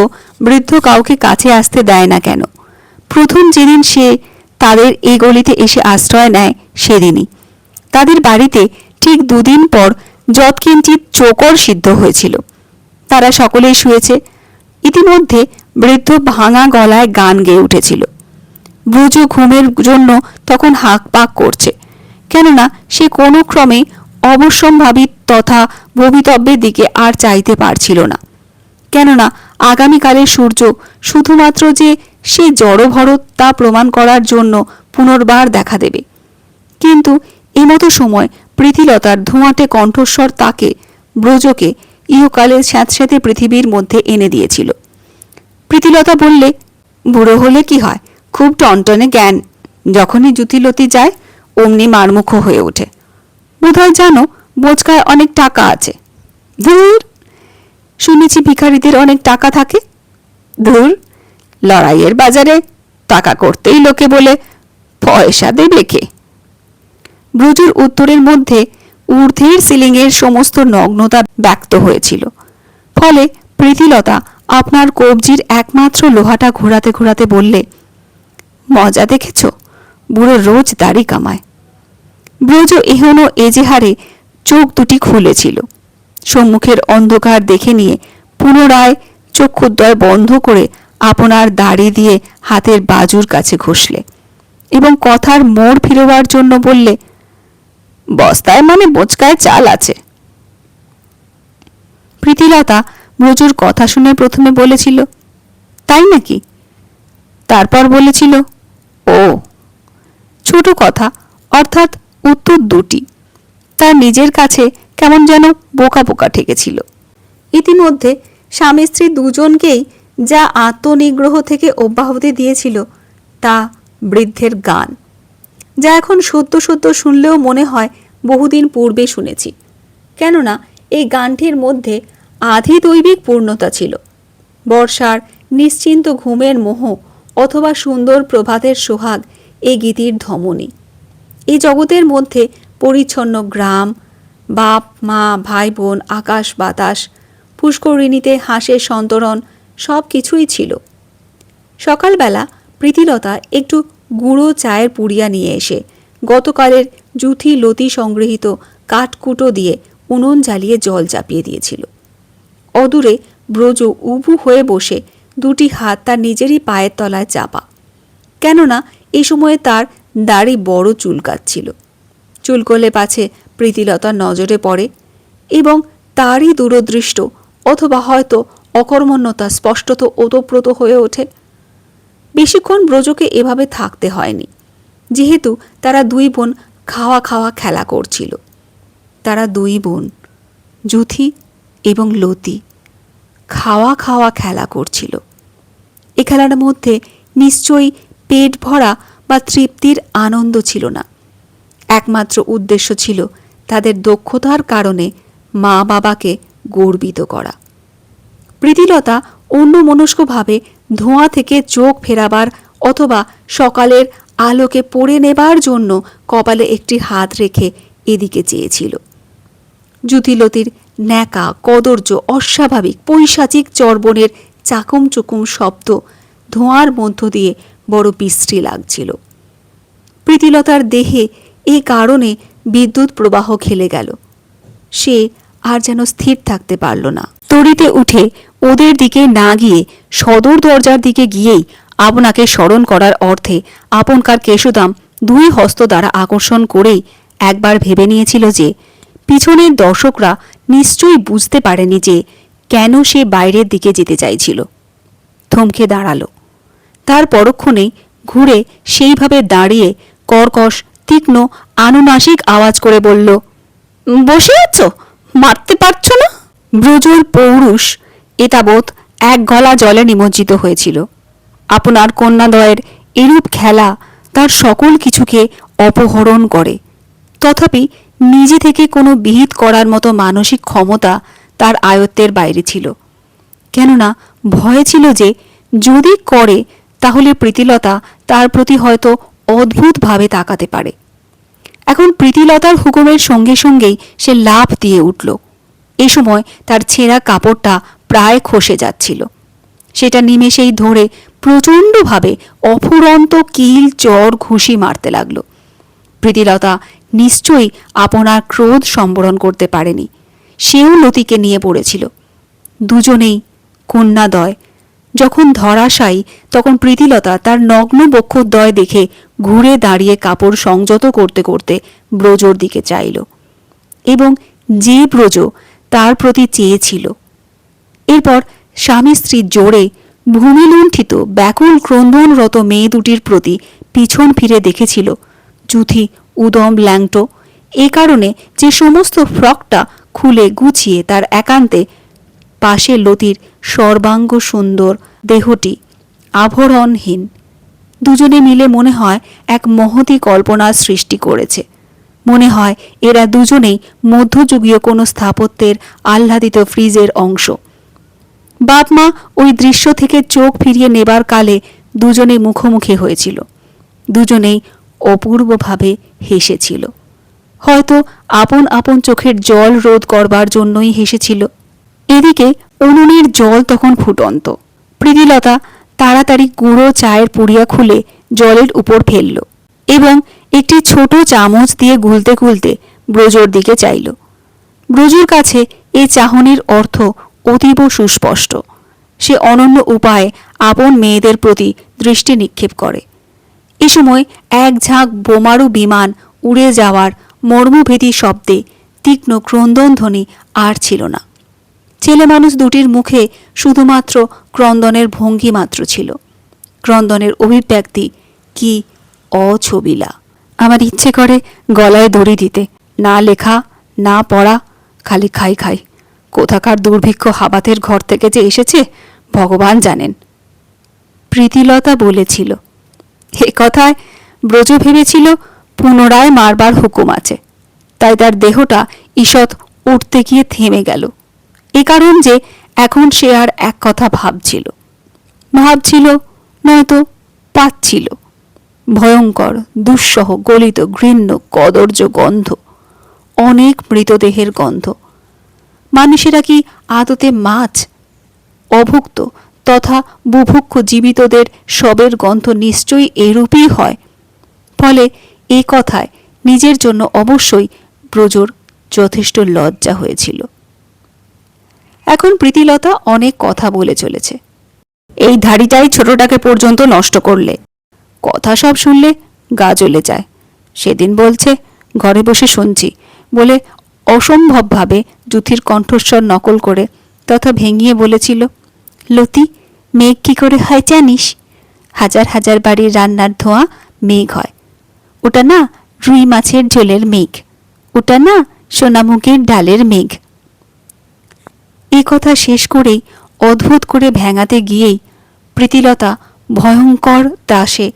বৃদ্ধ কাউকে কাছে আসতে দেয় না কেন। প্রথম যেদিন সে তাদের এই গলিতে এসে আশ্রয় নেয় সেদিনই তাদের বাড়িতে ঠিক দুদিন পর যৎকিঞ্চিৎ চোকর সিদ্ধ হয়েছিল। তারা সকলেই শুয়েছে। ইতিমধ্যে বৃদ্ধ ভাঙা গলায় গান গেয়ে উঠেছিল। ব্রজ ঘুমের জন্য তখন হাঁক পাক করছে, কেননা সে কোনো ক্রমে অবশ্যম্ভাবী তথা ভবিতব্যের দিকে আর চাইতে পারছিল না। কেননা আগামীকালের সূর্য শুধুমাত্র যে সে জড়ভরত তা প্রমাণ করার জন্য পুনর্বার দেখা দেবে। কিন্তু এমতো সময় প্রীতিলতার ধোঁয়াটে কণ্ঠস্বর তাকে, ব্রজকে, ইহকালের স্যাঁতস্যাঁতে পৃথিবীর মধ্যে এনে দিয়েছিল। প্রীতিলতা বললে, বুড়ো হলে কি হয়, খুব টনটনে জ্ঞান, যখনই জুতিলতি যায় অমনি মারমুখো হয়ে ওঠে। বোধহয় জানো বোচকায় অনেক টাকা আছে। ধুর, শুনেছি ভিখারিদের অনেক টাকা থাকে। ধুর, লড়াইয়ের বাজারে টাকা করতেই লোকে বলে পয়সা দেবে কে। ব্রজুর উত্তরের মধ্যে ঊর্ধ্বের সিলিংয়ের সমস্ত নগ্নতা ব্যক্ত হয়েছিল। ফলে প্রীতিলতা আপনার কবজির একমাত্র লোহাটা ঘোরাতে ঘোরাতে বললে, মজা দেখেছ, বুড়ো রোজ দাড়ি কামায়। ব্রজ এহনো এজেহারে চোখ দুটি খুলেছিল। সম্মুখের অন্ধকার দেখে নিয়ে পুনরায় চক্ষুদ্বয় বন্ধ করে আপনার দাড়ি দিয়ে হাতের বাজুর কাছে ঘষলে এবং কথার মোড় ফিরবার জন্য বললে, বস্তায় মানে বোচকায় চাল আছে। প্রীতিলতা ব্রজুর কথা শুনে প্রথমে বলেছিল, তাই নাকি? তারপর বলেছিল, ও। ছোট কথা, অর্থাৎ উত্তর দুটি তার নিজের কাছে কেমন যেন বোকা বোকা ঠেকেছিল। ইতিমধ্যে স্বামী স্ত্রী দুজনকেই যা আত্মনিগ্রহ থেকে অব্যাহতি দিয়েছিল তা বৃদ্ধের গান, যা এখন সত্য সত্য শুনলেও মনে হয় বহুদিন পূর্বে শুনেছি। কেননা এই গানটির মধ্যে আধি দৈবিক পূর্ণতা ছিল। বর্ষার নিশ্চিন্ত ঘুমের মোহ অথবা সুন্দর প্রভাতের সোহাগ এই গীতির ধমনী। এই জগতের মধ্যে পরিচ্ছন্ন গ্রাম, বাপ মা ভাই বোন, আকাশ বাতাস, পুষ্করিণীতে হাঁসের সন্তরণ, সব কিছুই ছিল। সকালবেলা প্রীতিলতা একটু গুঁড়ো চায়ের পুড়িয়া নিয়ে এসে গতকালের জুথি লতি সংগৃহীত কাঠকুটো দিয়ে উনুন জ্বালিয়ে জল চাপিয়ে দিয়েছিল। অদূরে ব্রজ উবু হয়ে বসে দুটি হাত তার নিজেরই পায়ের তলায় চাপা। কেননা এই সময়ে তার দাড়ি বড় চুলকাচ্ছিল। চুলকলে পাছে প্রীতিলতার নজরে পড়ে এবং তারই দূরদৃষ্ট অথবা হয়তো অকর্মণ্যতা স্পষ্টত ওতপ্রোত হয়ে ওঠে। বেশিক্ষণ ব্রজকে এভাবে থাকতে হয়নি, যেহেতু তারা দুই বোন খাওয়া খাওয়া খেলা করছিল। তারা দুই বোন, জুথি এবং লতি, খাওয়া খাওয়া খেলা করছিল। এ খেলার মধ্যে নিশ্চয়ই পেট ভরা বা তৃপ্তির আনন্দ ছিল না। একমাত্র উদ্দেশ্য ছিল তাদের দক্ষতার কারণে মা বাবাকে গর্বিত করা। প্রীতিলতা অন্যমনস্কভাবে ধোঁয়া থেকে চোখ ফেরাবার অথবা সকালের আলোকে পড়ে নেবার জন্য কপালে একটি হাত রেখে এদিকে চেয়েছিল। জুতিলতির ন্যাকা, কদর্য, অস্বাভাবিক, পৈশাচিক চর্বণের চাকুম চুকুম শব্দ ধোঁয়ার মধ্য দিয়ে বড় বিশ্রী লাগছিল। প্রীতিলতার দেহে এই কারণে বিদ্যুৎ প্রবাহ খেলে গেল। সে আর যেন স্থির থাকতে পারল না। তড়িতে উঠে ওদের দিকে না গিয়ে সদর দরজার দিকে গিয়েই আপনাকে স্মরণ করার অর্থে আপনকার কেশোদাম দুই হস্ত দ্বারা আকর্ষণ করেই একবার ভেবে নিয়েছিল যে পিছনের দর্শকরা নিশ্চয়ই বুঝতে পারেনি যে কেন সে বাইরের দিকে যেতে চাইছিল। থমকে দাঁড়ালো। তার পরক্ষণেই ঘুরে সেইভাবে দাঁড়িয়ে কর্কশ, তীক্ষ্ণ, আনুনাসিক আওয়াজ করে বলল, বসে আছো, মারতে পারছো না? ব্রজর পৌরুষ এতাবৎ এক গলা জলে নিমজ্জিত হয়েছিল। আপনার কন্যাদ্বয়ের এরূপ খেলা তার সকল কিছুকে অপহরণ করে। তথাপি নিজে থেকে কোনো বিহিত করার মতো মানসিক ক্ষমতা তার আয়ত্তের বাইরে ছিল। কেননা ভয় ছিল যে যদি করে তাহলে প্রীতিলতা তার প্রতি হয়তো অদ্ভুতভাবে তাকাতে পারে। এখন প্রীতিলতার হুকুমের সঙ্গে সঙ্গেই সে লাফ দিয়ে উঠল। এ সময় তার ছেঁড়া কাপড়টা প্রায় খসে যাচ্ছিল। সেটা নিমেষেই ধরে প্রচণ্ডভাবে অফুরন্ত কিল, চর, ঘুষি মারতে লাগল। প্রীতিলতা নিশ্চয়ই আপনার ক্রোধ সম্বরণ করতে পারেনি। সেও লতিকে নিয়ে পড়েছিল। দুজনেই কন্যাদ্বয়। যখন ধরাশায়ী তখন প্রীতিলতা তার নগ্ন বক্ষদ্বয় দেখে ঘুরে দাঁড়িয়ে কাপড় সংযত করতে করতে ব্রজর দিকে চাইল এবং যে ব্রজ তার প্রতি চেয়েছিল। এরপর স্বামী স্ত্রী জোড়ে ভূমিলুণ্ঠিত ব্যাকুল ক্রন্দনরত মেয়ে দুটির প্রতি পিছন ফিরে দেখেছিল যুথি উদম ল্যাংটো, এ কারণে যে সমস্ত ফ্রকটা খুলে গুছিয়ে তার একান্তে পাশে লতির সর্বাঙ্গ সুন্দর দেহটি আভরণহীন, দুজনে মিলে মনে হয় এক মহতী কল্পনার সৃষ্টি করেছে। মনে হয় এরা দুজনেই মধ্যযুগীয় কোনো স্থাপত্যের আহ্লাদিত ফ্রিজের অংশ। বাপ মা ওই দৃশ্য থেকে চোখ ফিরিয়ে নেবার কালে দুজনে মুখোমুখি হয়েছিল, দুজনেই অপূর্বভাবে হেসেছিল। হয়তো আপন আপন চোখের জল রোধ করবার জন্যই হেসেছিল। এদিকে উনুনের জল তখন ফুটন্ত। প্রীতিলতা তাড়াতাড়ি গুঁড়ো চায়ের পুড়িয়া খুলে জলের উপর ফেলল এবং একটি ছোট চামচ দিয়ে গুলতে গুলতে ব্রজর দিকে চাইল। ব্রজুর কাছে এ চাহনির অর্থ অতীব সুস্পষ্ট। সে অনন্য উপায়ে আপন মেয়েদের প্রতি দৃষ্টি নিক্ষেপ করে। এ সময় এক ঝাঁক বোমারু বিমান উড়ে যাওয়ার মর্মভেদী শব্দে তীক্ষ্ণ ক্রন্দনধ্বনি আর ছিল না। ছেলে মানুষ দুটির মুখে শুধুমাত্র ক্রন্দনের ভঙ্গি মাত্র ছিল। ক্রন্দনের অভিব্যক্তি কি অছবিলা। আমার ইচ্ছে করে গলায় দড়ি দিতে, না লেখা না পড়া, খালি খাই খাই। কোথাকার দুর্ভিক্ষ হাবাতের ঘর থেকে যে এসেছে ভগবান জানেন। প্রীতিলতা বলেছিল। এ কথায় ব্রজ ভেবেছিল পুনরায় মারবার হুকুম আছে, তাই তার দেহটা ঈষৎ উঠতে গিয়ে থেমে গেল। এ কারণ যে এখন সে আর এক কথা ভাবছিল নয়তো পাচ্ছিল। ভয়ঙ্কর দুঃসহ গলিত ঘৃণ্য কদর্য গন্ধ, অনেক মৃতদেহের গন্ধ। মানুষেরা কি আদতে মাছ? অভুক্ত তথা বুভুক্ষ জীবিতদের শবের গন্ধ নিশ্চয়ই এরূপই হয়। ফলে এ কথায় নিজের জন্য অবশ্যই ব্রজর যথেষ্ট লজ্জা হয়েছিল। এখন প্রীতিলতা অনেক কথা বলে চলেছে। এই ধাড়িটাই ছোটটাকে পর্যন্ত নষ্ট করলে, কথা সব শুনলে গা জ্বলে যায়। সেদিন বলছে ঘরে বসে শুনছি বলে অসম্ভবভাবে যুথির কণ্ঠস্বর নকল করে তথা ভেঙিয়ে বলেছিল, লতি, মেঘ কি করে হয় জানিস? হাজার হাজার বাড়ির রান্নার ধোঁয়া মেঘ হয়। ওটা না রুই মাছের ঝোলের মেঘ, ওটা না সোনামুগের ডালের মেঘ। এ কথা শেষ করেই অদ্ভুত করে ভেঙাতে গিয়েই প্রীতিলতা ভয়ঙ্কর ত্রাসে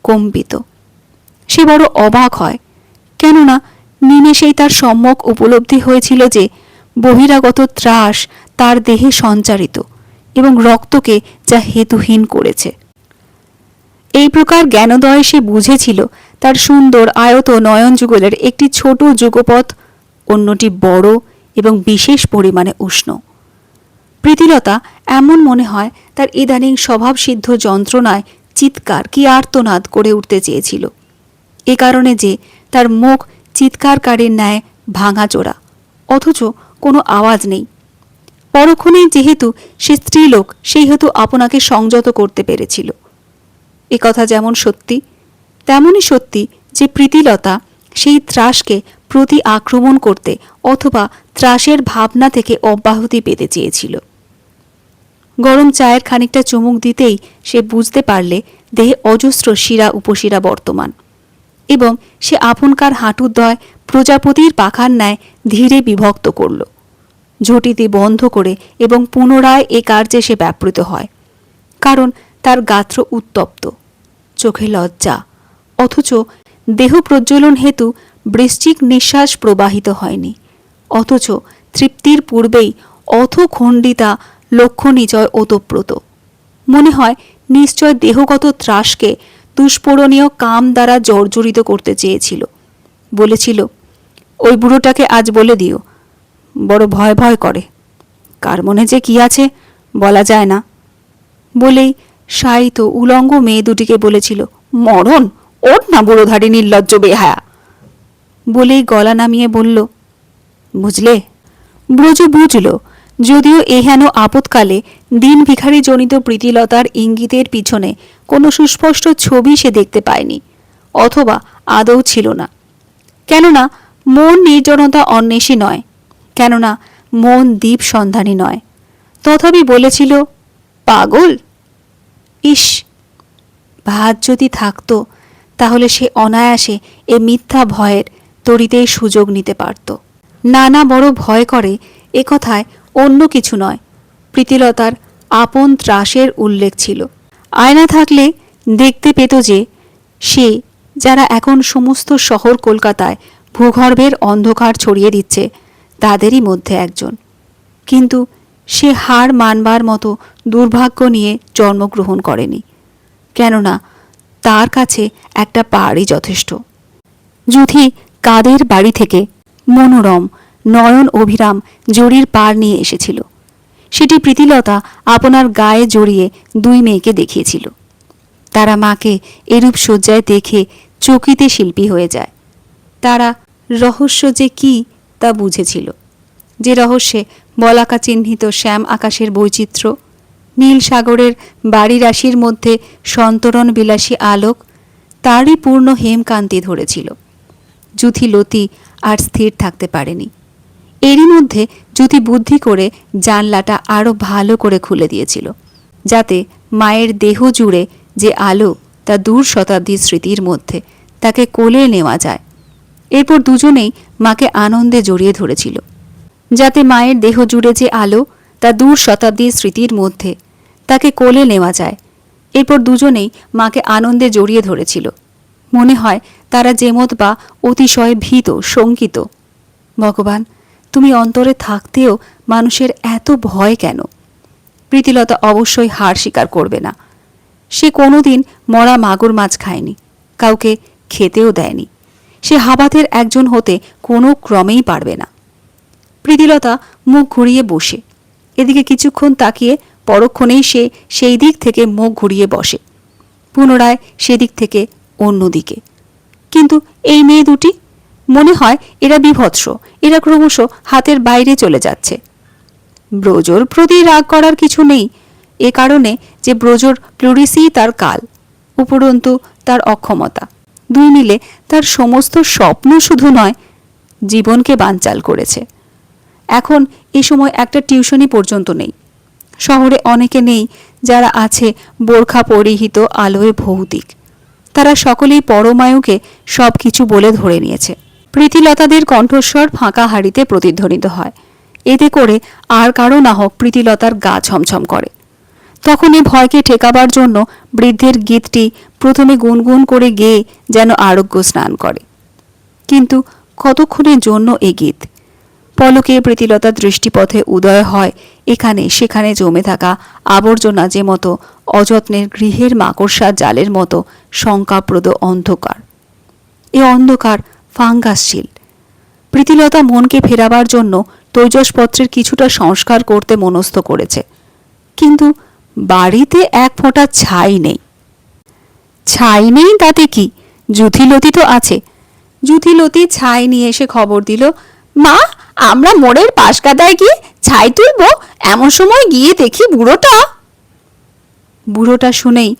কম্পিত। সে বড় অবাক হয়, কেননা নিমেষেই তার সম্যক উপলব্ধি হয়েছিল যে বহিরাগত ত্রাস তার দেহে সঞ্চারিত এবং রক্তকে যা হেতুহীন করেছে। এই প্রকার জ্ঞানোদয়ে সে বুঝেছিল তার সুন্দর আয়ত নয়ন যুগলের একটি ছোট যুগপথ, অন্যটি বড় এবং বিশেষ পরিমাণে উষ্ণ। প্রীতিলতা এমন মনে হয় তার ইদানিং স্বভাবসিদ্ধ যন্ত্রণায় চিৎকার কি আর্তনাদ করে উঠতে চেয়েছিল। এ কারণে যে তার মুখ চিৎকারকারীর ন্যায় ভাঙাচোরা, অথচ কোনো আওয়াজ নেই। পরক্ষণেই যেহেতু সে স্ত্রীলোক, সেই হেতু আপনাকে সংযত করতে পেরেছিল। এ কথা যেমন সত্যি, তেমনই সত্যি যে প্রীতিলতা সেই ত্রাসকে প্রতি আক্রমণ করতে অথবা ত্রাসের ভাবনা থেকে অব্যাহতি পেতে চেয়েছিল। গরম চায়ের খানিকটা চুমুক দিতেই সে বুঝতে পারলে দেহে অজস্র শিরা উপশিরা বর্তমান এবং সে আপনকার হাঁটুদ্বয় প্রজাপতির পাখার ন্যায় ধীরে বিভক্ত করল। ঝটিতি বন্ধ করে এবং পুনরায় এ কার্যে সে ব্যাপৃত হয়, কারণ তার গাত্র উত্তপ্ত, চোখে লজ্জা, অথচ দেহ প্রজ্বলন হেতু বৃশ্চিক নিঃশ্বাস প্রবাহিত হয়নি। অথচ তৃপ্তির পূর্বেই অথখণ্ডিতা লক্ষ্যনিচয় ওতপ্রোত। মনে হয় নিশ্চয় দেহগত ত্রাসকে দুষ্পূরণীয় কাম দ্বারা জর্জরিত করতে চেয়েছিল। বলেছিল, ওই বুড়োটাকে আজ বলে দিও, বড় ভয় ভয় করে, কার মনে যে কি আছে বলা যায় না। বলেই শায়িত উলঙ্গ মেয়ে দুটিকে বলেছিল, মরণ, ওঠ না বুড়োধারী নির্লজ্জ বেহায়া। বলেই গলা নামিয়ে বলল, বুঝলে? ব্রজ বুঝল, যদিও এহেন আপৎকালে দিন ভিখারি জনিত প্রীতিলতার ইঙ্গিতের পিছনে কোনো সুস্পষ্ট ছবি সে দেখতে পায়নি, অথবা আদৌ ছিল না। কেননা মন নির্জনতা অন্বেষী নয়, কেননা মন দ্বীপ সন্ধানী নয়। তথাপি বলেছিল, পাগল। ইস, ভাত যদি থাকতো তাহলে সে অনায়াসে এ মিথ্যা ভয়ের তড়িতেই সুযোগ নিতে পারত। নানা বড় ভয় করে এ কথায় অন্য কিছু নয়, প্রীতিলতার আপন ত্রাসের উল্লেখ ছিল। আয়না থাকলে দেখতে পেত যে সে, যারা এখন সমস্ত শহর কলকাতায় ভূগর্ভের অন্ধকার ছড়িয়ে দিচ্ছে, তাদেরই মধ্যে একজন। কিন্তু সে হার মানবার মতো দুর্ভাগ্য নিয়ে জন্মগ্রহণ করেনি, কেননা তার কাছে একটা পাহাড়ই যথেষ্ট। যুথি কাদের বাড়ি থেকে মনোরম নয়ন অভিরাম জরির পাড় নিয়ে এসেছিল। সেটি প্রীতিলতা আপনার গায়ে জড়িয়ে দুই মেয়েকে দেখিয়েছিল। তারা মাকে এরূপ শয্যায় দেখে চকিতে শিল্পী হয়ে যায়। তারা রহস্য যে কি তা বুঝেছিল, যে রহস্যে বলাকা চিহ্নিত শ্যাম আকাশের বৈচিত্র্য, নীল সাগরের বাড়ি রাশির মধ্যে সন্তরণ বিলাসী আলোক, তারই পূর্ণ হেমকান্তি ধরেছিল। যুথি লতি আর স্থির থাকতে পারেনি। এরই মধ্যে যুথি বুদ্ধি করে জানলাটা আরও ভালো করে খুলে দিয়েছিল, যাতে মায়ের দেহ জুড়ে যে আলো তা দূর শতাব্দীর স্মৃতির মধ্যে তাকে কোলে নেওয়া যায়। এরপর দুজনেই মাকে আনন্দে জড়িয়ে ধরেছিল, যাতে মায়ের দেহ জুড়ে যে আলো তা দূর শতাব্দীর স্মৃতির মধ্যে তাকে কোলে নেওয়া যায়। এরপর দুজনেই মাকে আনন্দে জড়িয়ে ধরেছিল। মনে হয় তারা যেমত বা অতিশয় ভীত শঙ্কিত। ভগবান, তুমি অন্তরে থাকতেও মানুষের এত ভয় কেন? প্রীতিলতা অবশ্যই হার স্বীকার করবে না। সে কোনোদিন মরা মাগুর মাছ খায়নি, কাউকে খেতেও দেয়নি। সে হাবাতের একজন হতে কোনো ক্রমেই পারবে না। প্রীতিলতা মুখ ঘুরিয়ে বসে, এদিকে কিছুক্ষণ তাকিয়ে পরক্ষণেই সে সেই দিক থেকে মুখ ঘুরিয়ে বসে, পুনরায় সেদিক থেকে অন্যদিকে। কিন্তু এই মেয়ে দুটি, মনে হয় এরা বিভৎস, এরা ক্রমশ হাতের বাইরে চলে যাচ্ছে। ব্রজর প্রতি রাগ করার কিছু নেই, এ কারণে যে ব্রজর প্লুরিসি তার কাল, উপরন্তু তার অক্ষমতা, দুই মিলে তার সমস্ত স্বপ্ন শুধু নয়, জীবনকে বানচাল করেছে। এখন এ সময় একটা টিউশনি পর্যন্ত নেই। শহরে অনেকে নেই, যারা আছে বোরখা পরিহিত আলোয় ভৌতিক। তারা সকলেই পরমায়ুকে সব কিছু বলে ধরে নিয়েছে। প্রীতিলতাদের কণ্ঠস্বর ফাঁকা হাড়িতে প্রতিধ্বনিত হয়। এতে করে আর কারো না হোক প্রীতিলতার গা ছমছম করে। তখন এই ভয়কে ঠেকাবার জন্য বৃদ্ধের গীতটি প্রথমে গুনগুন করে গেয়ে যেন আরোগ্য স্নান করে। কিন্তু কতক্ষণের জন্য এ গীত? পলকে প্রীতিলতার দৃষ্টিপথে উদয় হয় এখানে সেখানে জমে থাকা আবর্জনা, যে মতো অযত্নের গৃহের মাকড়সার জালের মতো শঙ্কাপ্রদ অন্ধকার। এ অন্ধকার ফাঙ্গাসশীল। প্রীতিলতা মনকে ফেরাবার জন্য তৈজসপত্রের কিছুটা সংস্কার করতে মনস্থ করেছে, কিন্তু বাড়িতে এক ফোঁটা ছাই নেই। ছাই নেই তাতে কি, যুথিলতি তো আছে। যুথিলতি ছাই নিয়ে এসে খবর দিল, মা, আমরা মোড়ের পাশকাদায় গিয়ে ছাই তুলব, এমন সময় গিয়ে দেখি বুড়োটা। বুড়োটা শুনেই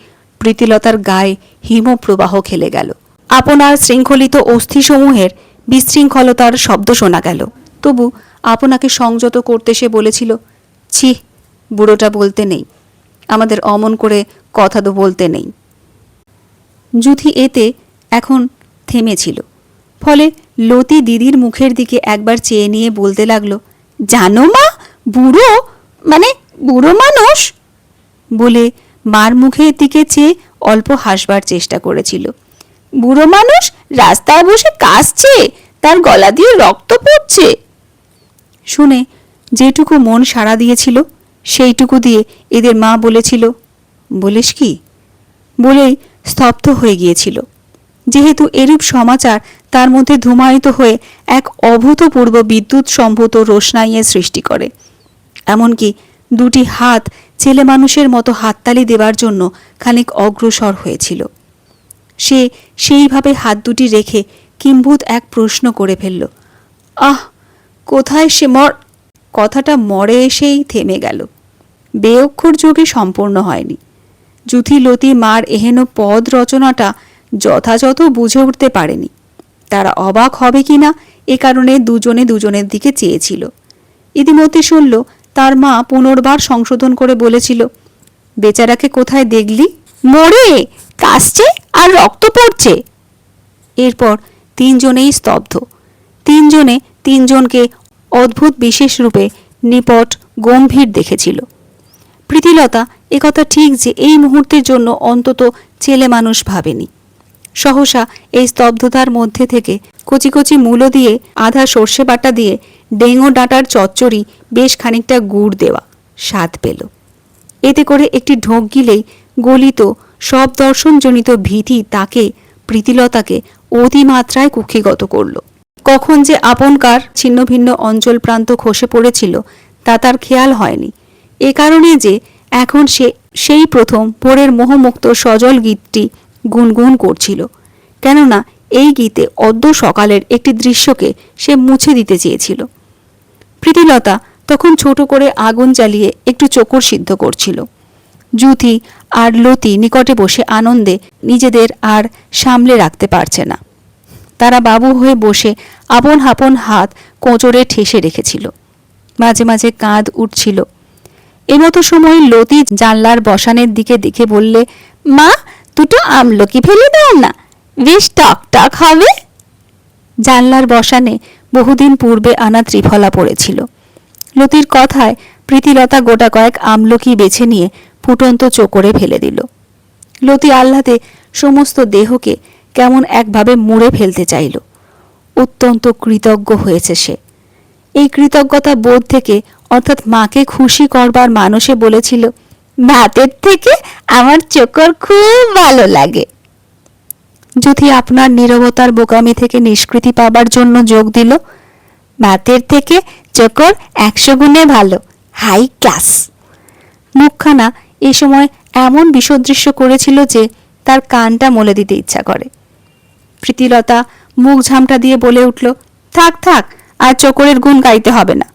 প্রীতিলতার গায়ে হিমপ্রবাহ খেলে গেল। আপনার শৃঙ্খলিত অস্থিসমূহের বিশৃঙ্খলতার শব্দ শোনা গেল। তবু আপনাকে সংযত করতে সে বলেছিল, ছি, বুড়োটা বলতে নেই, আমাদের অমন করে কথা তো বলতে নেই। যুথি এতে এখন থেমেছিল, ফলে লতি দিদির মুখের দিকে একবার চেয়ে নিয়ে বলতে লাগলো, জানো মা, বুড়ো মানুষ বলে মার মুখের দিকে চেয়ে অল্প হাসবার চেষ্টা করেছিল। বুড়ো মানুষ রাস্তায় বসে কাশছে, তার গলা দিয়ে রক্ত পড়ছে। শুনে যেটুকু মন সাড়া দিয়েছিল সেইটুকু দিয়ে এদের মা বলেছিল, বলিস কি, বলেই স্তব্ধ হয়ে গিয়েছিল। যেহেতু এরূপ সমাচার তার মধ্যে ধূমায়িত হয়ে এক অভূতপূর্ব বিদ্যুৎ সম্ভূত রোশনাইয়ের সৃষ্টি করে। এমনকি দুটি হাত ছেলে মানুষের মতো হাততালি দেবার জন্য খানিক অগ্রসর হয়েছিল। সে সেইভাবে হাত দুটি রেখে কিম্ভূত এক প্রশ্ন করে ফেলল, আহ, কোথায় সে কথাটা মরে এসেই থেমে গেল। বেঅক্ষর যোগে সম্পূর্ণ হয়নি। যুথিলতি মার এহেন পদ রচনাটা যথাযথ বুঝে উঠতে পারেনি। তারা অবাক হবে কিনা এ কারণে দুজনে দুজনের দিকে চেয়েছিল। ইতিমধ্যে শুনল তার মা পুনর্বার সংশোধন করে বলেছিল, বেচারাকে কোথায় দেখলি? মরে কাশছে আর রক্ত পড়ছে। এরপর তিনজনেই স্তব্ধ। তিনজনে তিনজনকে অদ্ভুত বিশেষ রূপে নিপট গম্ভীর দেখেছিল। প্রীতিলতা একথা ঠিক যে এই মুহূর্তের জন্য অন্তত ছেলে মানুষ ভাবেনি। সহসা এই স্তব্ধতার মধ্যে থেকে কচি কচি মূলো দিয়ে, আধা সর্ষে বাটা দিয়ে ডেঙ্গো ডাঁটার চচ্চড়ি, বেশ খানিকটা গুড় দেওয়া স্বাদ পেল। এতে করে একটি ঢোক গিলেই গলিত সব দর্শনজনিত ভীতি তাকে, প্রীতিলতাকে অতিমাত্রায় কুক্ষিগত করল। কখন যে আপনকার ছিন্ন ভিন্ন অঞ্চল প্রান্ত খসে পড়েছিল তা তার খেয়াল হয়নি। এ কারণে যে এখন সে সেই প্রথম ভোরের মোহমুক্ত সজল গীতটি গুনগুন করছিল, কেননা এই গীতে অদ্য সকালের একটি দৃশ্যকে সে মুছে দিতে চেয়েছিল। প্রীতিলতা তখন ছোট করে আগুন জ্বালিয়ে একটু চোকর সিদ্ধ করছিল। জুথি আর লতি নিকটে বসে আনন্দে নিজেদের আর সামলে রাখতে পারছে না। তারা বাবু হয়ে বসে আপন আপন হাত কোঁচড়ে ঠেসে রেখেছিল। মাঝে মাঝে কাঁধ উঠছিল। এমতো সময় লতি জানলার বসানের দিকে দেখে বললে, মা, দুটো আমলকি ফেলে দাও না, বেশ টক টক হবে। জানলার বসানে বহুদিন পূর্বে আনা ত্রিফলা পড়েছিল। লতির কথায় প্রীতিলতা গোটা কয়েক আমলকি বেছে নিয়ে ফুটন্ত চোকরে ফেলে দিল। লতি আহ্লাদে সমস্ত দেহকে কেমন একভাবে মুড়ে ফেলতে চাইল। অত্যন্ত কৃতজ্ঞ হয়েছে সে। এই কৃতজ্ঞতা বোধ থেকে, অর্থাৎ মাকে খুশি করবার মানসে বলেছিল, ভাতের থেকে আমার চোকর খুব ভালো লাগে। যদি আপনার নীরবতার বোকামি থেকে নিষ্কৃতি পাবার জন্য যোগ দিল, ভাতের থেকে চোকর 100 গুণে ভালো, হাই ক্লাস। মুখখানা এ সময় এমন বিষদৃশ্য করেছিল যে তার কানটা মলে দিতে ইচ্ছা করে। প্রীতিলতা মুখ ঝামটা দিয়ে বলে উঠল, থাক থাক, আর চোকরের গুণ গাইতে হবে না।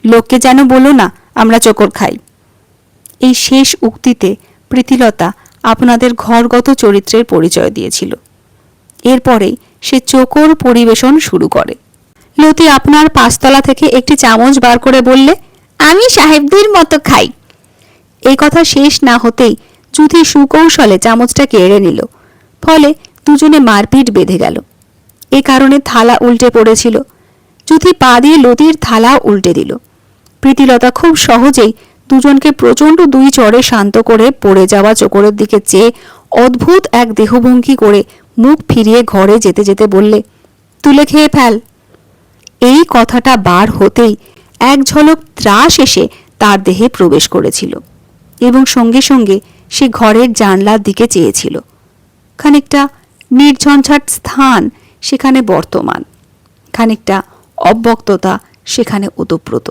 লোককে যেন বলো না আমরা চোকর খাই। এই শেষ উক্তিতে প্রীতিলতা আপনাদের ঘরগত চরিত্রের পরিচয় দিয়েছিল। এরপরেই সে চোকর পরিবেশন শুরু করে। লতি আপনার পাঁচতলা থেকে একটি চামচ বার করে বললে, আমি সাহেবদের মতো খাই। এই কথা শেষ না হতেই জুথি সুকৌশলে চামচটা কেড়ে নিল। ফলে দুজনে মারপিট বেঁধে গেল। এ কারণে থালা উল্টে পড়েছিল। জুথি পা দিয়ে লতির থালা উল্টে দিল। প্রীতিলতা খুব সহজেই দুজনকে প্রচণ্ড 2 চড়ে শান্ত করে পড়ে যাওয়া চোকরের দিকে চেয়ে অদ্ভুত এক দেহভঙ্গি করে মুখ ফিরিয়ে ঘরে যেতে যেতে বললে, তুলে খেয়ে ফেল। এই কথাটা বার হতেই এক ঝলক ত্রাস এসে তার দেহে প্রবেশ করেছিল এবং সঙ্গে সঙ্গে সে ঘরের জানলার দিকে চেয়েছিল। খানিকটা নির্ঝঞ্ঝাট স্থান সেখানে বর্তমান, খানিকটা অব্যক্ততা সেখানে ওতপ্রোত।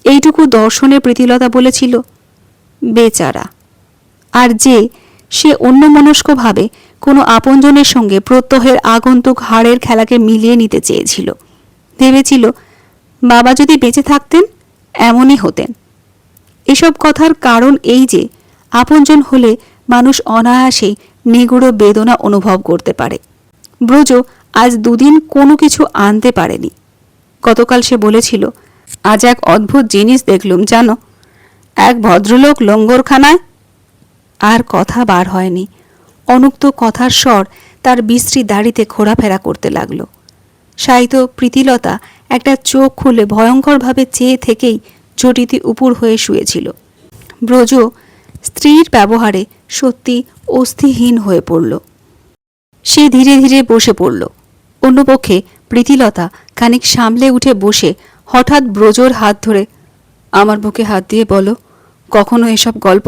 এইটুকু দর্শনে প্রীতিলতা বলেছিল, বেচারা। আর যে সে অন্যমনস্কভাবে কোনো আপনজনের সঙ্গে প্রত্যহের আগন্তুক হাড়ের খেলাকে মিলিয়ে নিতে চেয়েছিল। ভেবেছিল বাবা যদি বেঁচে থাকতেন এমনই হতেন। এসব কথার কারণ এই যে আপনজন হলে মানুষ অনায়াসেই নিগুড় বেদনা অনুভব করতে পারে। ব্রজ আজ 2 দিন কোনো কিছু আনতে পারেনি। গতকাল সে বলেছিল, আজ এক অদ্ভুত জিনিস দেখলুম জানো, এক ভদ্রলোক লঙ্গরখানায়। আর কথা বার হয়নি। অনুক্ত কথার স্বর তার বিশ্রী দাড়িতে ঘোরাফেরা করতে লাগলো। সাহিত্য প্রীতিলতা একটা চোখ খুলে ভয়ঙ্করভাবে চেয়ে থেকেই ঝটিতি উপুর হয়ে শুয়েছিল। ব্রজ স্ত্রীর ব্যবহারে সত্যি অস্থিহীন হয়ে পড়ল। সে ধীরে ধীরে বসে পড়ল। অন্যপক্ষে প্রীতিলতা খানিক সামলে উঠে বসে হঠাৎ ব্রজর হাত ধরে, আমার বুকে হাত দিয়ে বলো, কখনো এসব গল্প?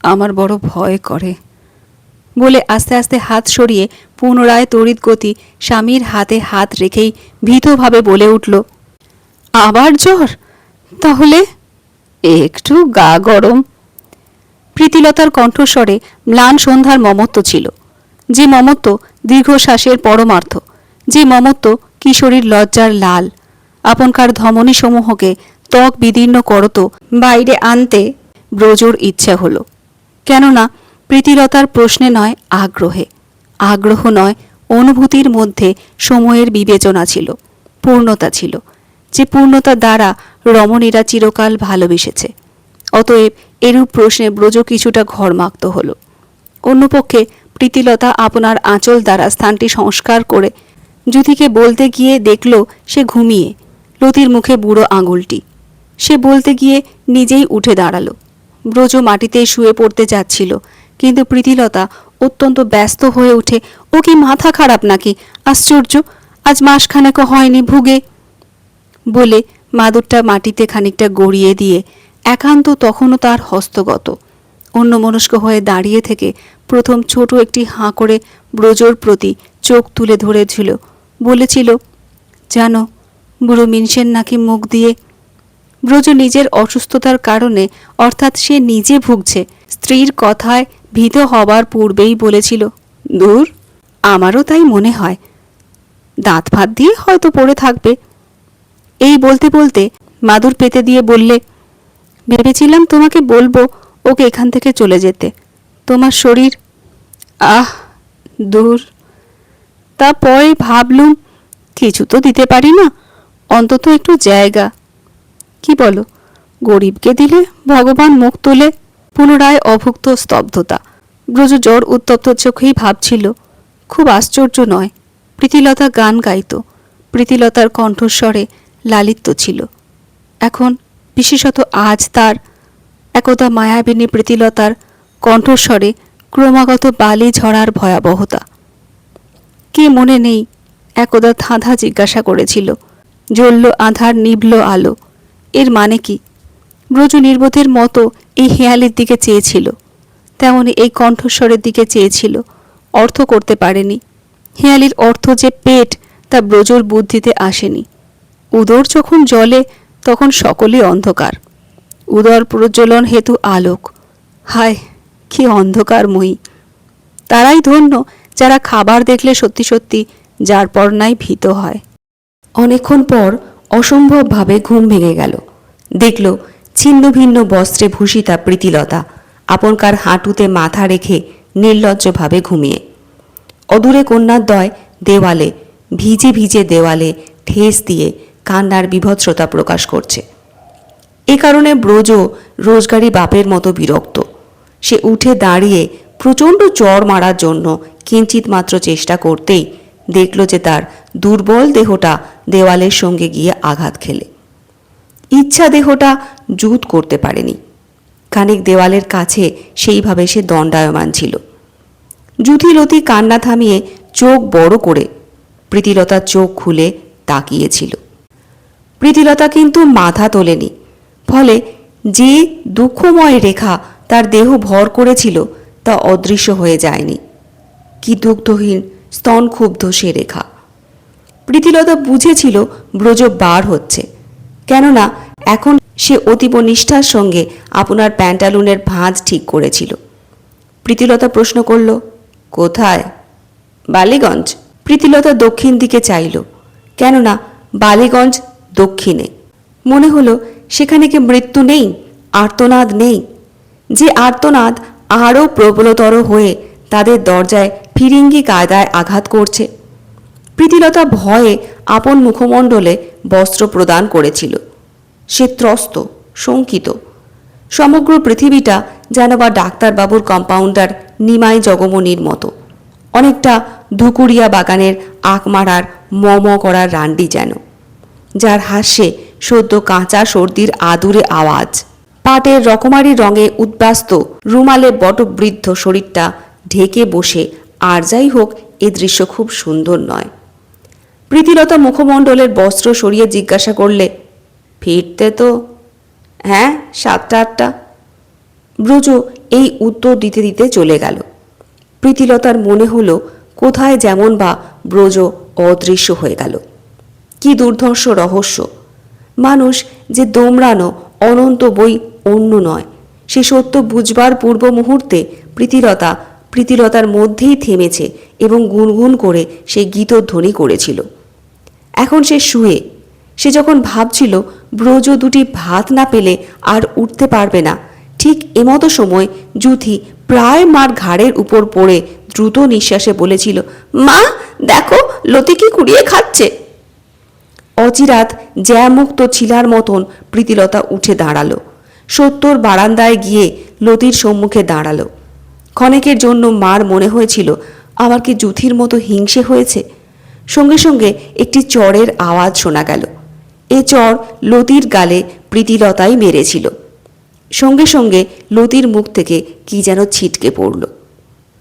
আমার বড় ভয় করে বলে আস্তে আস্তে হাত সরিয়ে পুনরায় তড়িৎ গতি স্বামীর হাতে হাত রেখেই ভীতভাবে বলে উঠল, আবার জ্বর? তাহলে একটু গা গরম। প্রীতিলতার কণ্ঠস্বরে ম্লান সন্ধ্যার মমত্ব ছিল, যে মমত্ব দীর্ঘশ্বাসের পরমার্থ, যে মমত্ব কিশোরীর লজ্জার লাল। আপনকার ধমনী সমূহকে ত্বক বিদীর্ণ করত বাইরে আনতে ব্রজর ইচ্ছা হলো। কেননা প্রীতিলতার প্রশ্নে নয় আগ্রহে, আগ্রহ নয় অনুভূতির মধ্যে সময়ের বিবেচনা ছিল, পূর্ণতা ছিল, যে পূর্ণতা দ্বারা রমণীরা চিরকাল ভালোবেসেছে। অতএব এরূপ প্রশ্নে ব্রজ কিছুটা ঘরমাক্ত হল। অন্যপক্ষে প্রীতিলতা আপনার আঁচল দ্বারা স্থানটি সংস্কার করে যুথিকে বলতে গিয়ে দেখল সে ঘুমিয়ে, লতির মুখে বুড়ো আঙুলটি। সে বলতে গিয়ে নিজেই উঠে দাঁড়ালো। ব্রজ মাটিতে শুয়ে পড়তে যাচ্ছিল, কিন্তু প্রীতিলতা অত্যন্ত ব্যস্ত হয়ে উঠে, ও কি মাথা খারাপ নাকি? আশ্চর্য, আজ মাসখানেকও হয়নি ভুগে, বলে মাদুরটা মাটিতে খানিকটা গড়িয়ে দিয়ে একান্ত তখনও তার হস্তগত অন্যমনস্ক হয়ে দাঁড়িয়ে থেকে প্রথম ছোট একটি হাঁ করে ব্রজর প্রতি চোখ তুলে ধরেছিল, বলেছিল, জানো বুড়ো মিনসেন নাকি মুখ দিয়ে। ব্রজ নিজের অসুস্থতার কারণে, অর্থাৎ সে নিজে ভুগছে, স্ত্রীর কথায় ভীত হবার পূর্বেই বলেছিল, দূর, আমারও তাই মনে হয়, দাঁত ফাঁত দিয়ে হয়তো পড়ে থাকবে। এই বলতে বলতে মাদুর পেতে দিয়ে বললে, ভেবেছিলাম তোমাকে বলবো ওকে এখান থেকে চলে যেতে, তোমার শরীর, আহ দূর। তারপরে ভাবলুম কিছু তো দিতে পারি না, অন্তত একটু জায়গা। কি বলো, গরিবকে দিলে ভগবান মুখ তোলে। পুনরায় অভুক্ত স্তব্ধতা। ব্রজ জ্বর উত্তপ্ত চোখেই ভাবছিল, খুব আশ্চর্য নয়, প্রীতিলতা গান গাইত, প্রীতিলতার কণ্ঠস্বরে লালিত্য ছিল। এখন বিশেষত আজ তার একদা মায়াবিনী প্রীতিলতার কণ্ঠস্বরে ক্রমাগত বালি ঝরার ভয়াবহতা। কে মনে নেই একদা ধাঁধা জিজ্ঞাসা করেছিল, জ্বলল আধার নিভল আলো, এর মানে কি? ব্রজ নির্বোধের মতো এই হেয়ালির দিকে চেয়েছিল, তেমনি এই কণ্ঠস্বরের দিকে চেয়েছিল, অর্থ করতে পারেনি। হেয়ালির অর্থ যে পেট, তা ব্রজর বুদ্ধিতে আসেনি। উদর যখন জ্বলে তখন সকলই অন্ধকার, উদর প্রজ্বলন হেতু আলোক। হায়, কি অন্ধকারময়ী! তারাই ধন্য যারা খাবার দেখলে সত্যি সত্যি যার পর নাই ভীত হয়। অনেকক্ষণ পর অসম্ভবভাবে ঘুম ভেঙে গেল। দেখল ছিন্ন ভিন্ন বস্ত্রে ভূষিতা প্রীতিলতা আপনকার হাঁটুতে মাথা রেখে নির্লজ্জভাবে ঘুমিয়ে। অদূরে কন্যাদ্বয় দেওয়ালে, ভিজে ভিজে দেওয়ালে ঠেস দিয়ে কান্নার বিভৎসতা প্রকাশ করছে। এ কারণে ব্রজ রোজগারি বাপের মতো বিরক্ত। সে উঠে দাঁড়িয়ে প্রচণ্ড চড় মারার জন্য কিঞ্চিত মাত্র চেষ্টা করতেই দেখল যে তার দুর্বল দেহটা দেওয়ালের সঙ্গে গিয়ে আঘাত খেলে। ইচ্ছা দেহটা জুত করতে পারেনি। খানিক দেওয়ালের কাছে সেইভাবে সে দণ্ডায়মান ছিল। যুথিলতি কান্না থামিয়ে চোখ বড় করে প্রীতিলতার চোখ খুলে তাকিয়েছিল। প্রীতিলতা কিন্তু মাথা তোলেনি, ফলে যে দুঃখময় রেখা তার দেহ ভর করেছিল তা অদৃশ্য হয়ে যায়নি। কি দুগ্ধহীন স্তনক্ষুব্ধ সে রেখা! প্রীতিলতা বুঝেছিল ব্রজ বার হচ্ছে, কেননা এখন সে অতীব নিষ্ঠার সঙ্গে আপনার প্যান্টালুনের ভাঁজ ঠিক করেছিল। প্রীতিলতা প্রশ্ন করল, কোথায়? বালিগঞ্জ। প্রীতিলতা দক্ষিণ দিকে চাইল, কেননা বালিগঞ্জ দক্ষিণে। মনে হলো সেখানে কি মৃত্যু নেই, আর্তনাদ নেই? যে আর্তনাদ আরও প্রবলতর হয়ে তাদের দরজায় ফিরিঙ্গি কায়দায় আঘাত করছে। প্রীতিলতা ভয়ে আপন মুখমণ্ডলে বস্ত্র প্রদান করেছিল। সে ত্রস্ত, শঙ্কিত। সমগ্র পৃথিবীটা যেন বা ডাক্তারবাবুর কম্পাউন্ডার নিমাই জগমণির মতো, অনেকটা ধুকুরিয়া বাগানের আঁকমারার মম করার রান্ডি যেন, যার হাস্যে সদ্য কাঁচা সর্দির আদুরে আওয়াজ। পাটের রকমারি রঙে উদ্বাস্ত রুমালে বটবৃদ্ধ শরীরটা ঢেকে বসে, আর যাই হোক এ দৃশ্য খুব সুন্দর নয়। প্রীতিলতা মুখমণ্ডলের বস্ত্র সরিয়ে জিজ্ঞাসা করলে, ফিরতে তো? হ্যাঁ, 7-8টা। ব্রজ এই উত্তর দিতে দিতে চলে গেল। প্রীতিলতার মনে হলো কোথায় যেমন বা ব্রজ অদৃশ্য হয়ে গেল। কি দুর্ধর্ষ রহস্য! মানুষ যে দোমড়ানো অনন্ত বই অন্য নয়, সে সত্য বুঝবার পূর্ব মুহূর্তে প্রীতিলতার মধ্যেই থেমেছে এবং গুনগুন করে সে গীতধ্বনি করেছিল। এখন সে শুয়ে, সে যখন ভাবছিল ব্রজ দুটি ভাত না পেলে আর উঠতে পারবে না, ঠিক এমতো সময় যুথি প্রায় মার ঘাড়ের উপর পড়ে দ্রুত নিঃশ্বাসে বলেছিল, মা দেখো, লতি কি কুড়িয়ে খাচ্ছে। অচিরাত জ্যামুক্ত ছিলার মতন প্রীতিলতা উঠে দাঁড়ালো। সত্যর বারান্দায় গিয়ে লতির সম্মুখে দাঁড়ালো। ক্ষণেকের জন্য মার মনে হয়েছিল আমার কি যুথির মতো হিংসে হয়েছে। সঙ্গে সঙ্গে একটি চড়ের আওয়াজ শোনা গেল। এ চড় লতির গালে প্রীতিলতাই মেরেছিল। সঙ্গে সঙ্গে লতির মুখ থেকে কি যেন ছিটকে পড়ল।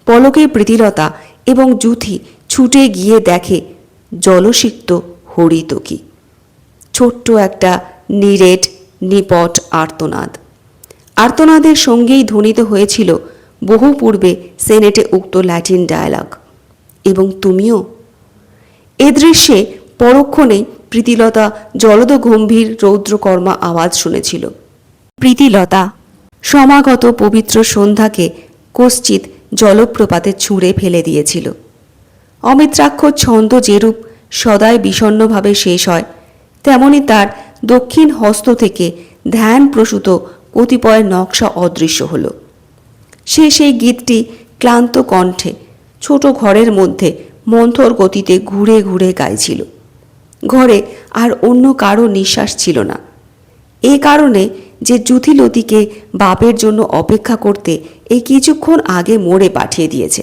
পলকে প্রীতিলতা এবং যুথি ছুটে গিয়ে দেখে জলসিক্ত হরিতকি। ছোট্ট একটা নিরেট নিপট আর্তনাদ। আর্তনাদের সঙ্গেই ধ্বনিত হয়েছিল বহু পূর্বে সেনেটে উক্ত ল্যাটিন ডায়ালগ, এবং তুমিও। এ দৃশ্যে পরক্ষণেই প্রীতিলতা জলদ গম্ভীর রৌদ্রকর্মা আওয়াজ শুনেছিল। প্রীতিলতা সমাগত পবিত্র সন্ধ্যাকে কশ্চিৎ জলপ্রপাতে ছুঁড়ে ফেলে দিয়েছিল। অমিত্রাক্ষর ছন্দ যেরূপ সদাই বিষণ্ণভাবে শেষ হয়, তেমনি তার দক্ষিণ হস্ত থেকে ধ্যানপ্রসূত কতিপয় নকশা অদৃশ্য হল। সে সেই গীতটি ক্লান্ত কণ্ঠে ছোট ঘরের মধ্যে মন্থর গতিতে ঘুরে ঘুরে গাইছিল। ঘরে আর অন্য কারো নিঃশ্বাস ছিল না। এ কারণে যে যুথিলতিকে বাপের জন্য অপেক্ষা করতে এই কিছুক্ষণ আগে মোড়ে পাঠিয়ে দিয়েছে,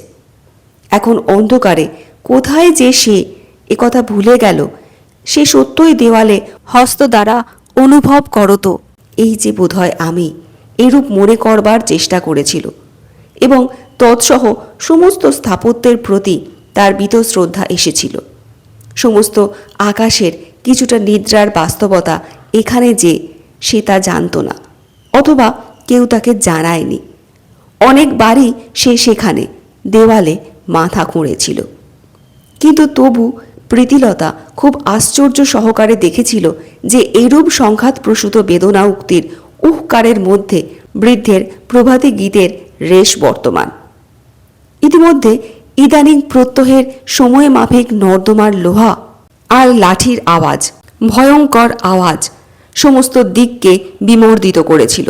এখন অন্ধকারে কোথায় যে সে একথা ভুলে গেল, সে সত্যই দেওয়ালে হস্ত দ্বারা অনুভব করত এই যে বোধহয় আমি এরূপ মনে করবার চেষ্টা করেছিল, এবং তৎসহ সমস্ত স্থাপত্যের প্রতি তার বীতশ্রদ্ধা এসেছিল। সমস্ত আকাশের কিছুটা নিদ্রার বাস্তবতা এখানে যে সে তা জানত না, অথবা কেউ তাকে জানায়নি। অনেকবারই সে সেখানে দেওয়ালে মাথা খুঁড়েছিল, কিন্তু তবু প্রীতিলতা খুব আশ্চর্য সহকারে দেখেছিল যে এরূপ সংঘাতপ্রসূত বেদনা উক্তির উহকারের মধ্যে বৃদ্ধের প্রভাতী গীতের রেশ বর্তমান। ইতিমধ্যে ইদানিং প্রত্যহের সময় মাফিক নর্দমার লোহা আর লাঠির আওয়াজ, ভয়ঙ্কর আওয়াজ সমস্ত দিককে বিমর্দিত করেছিল,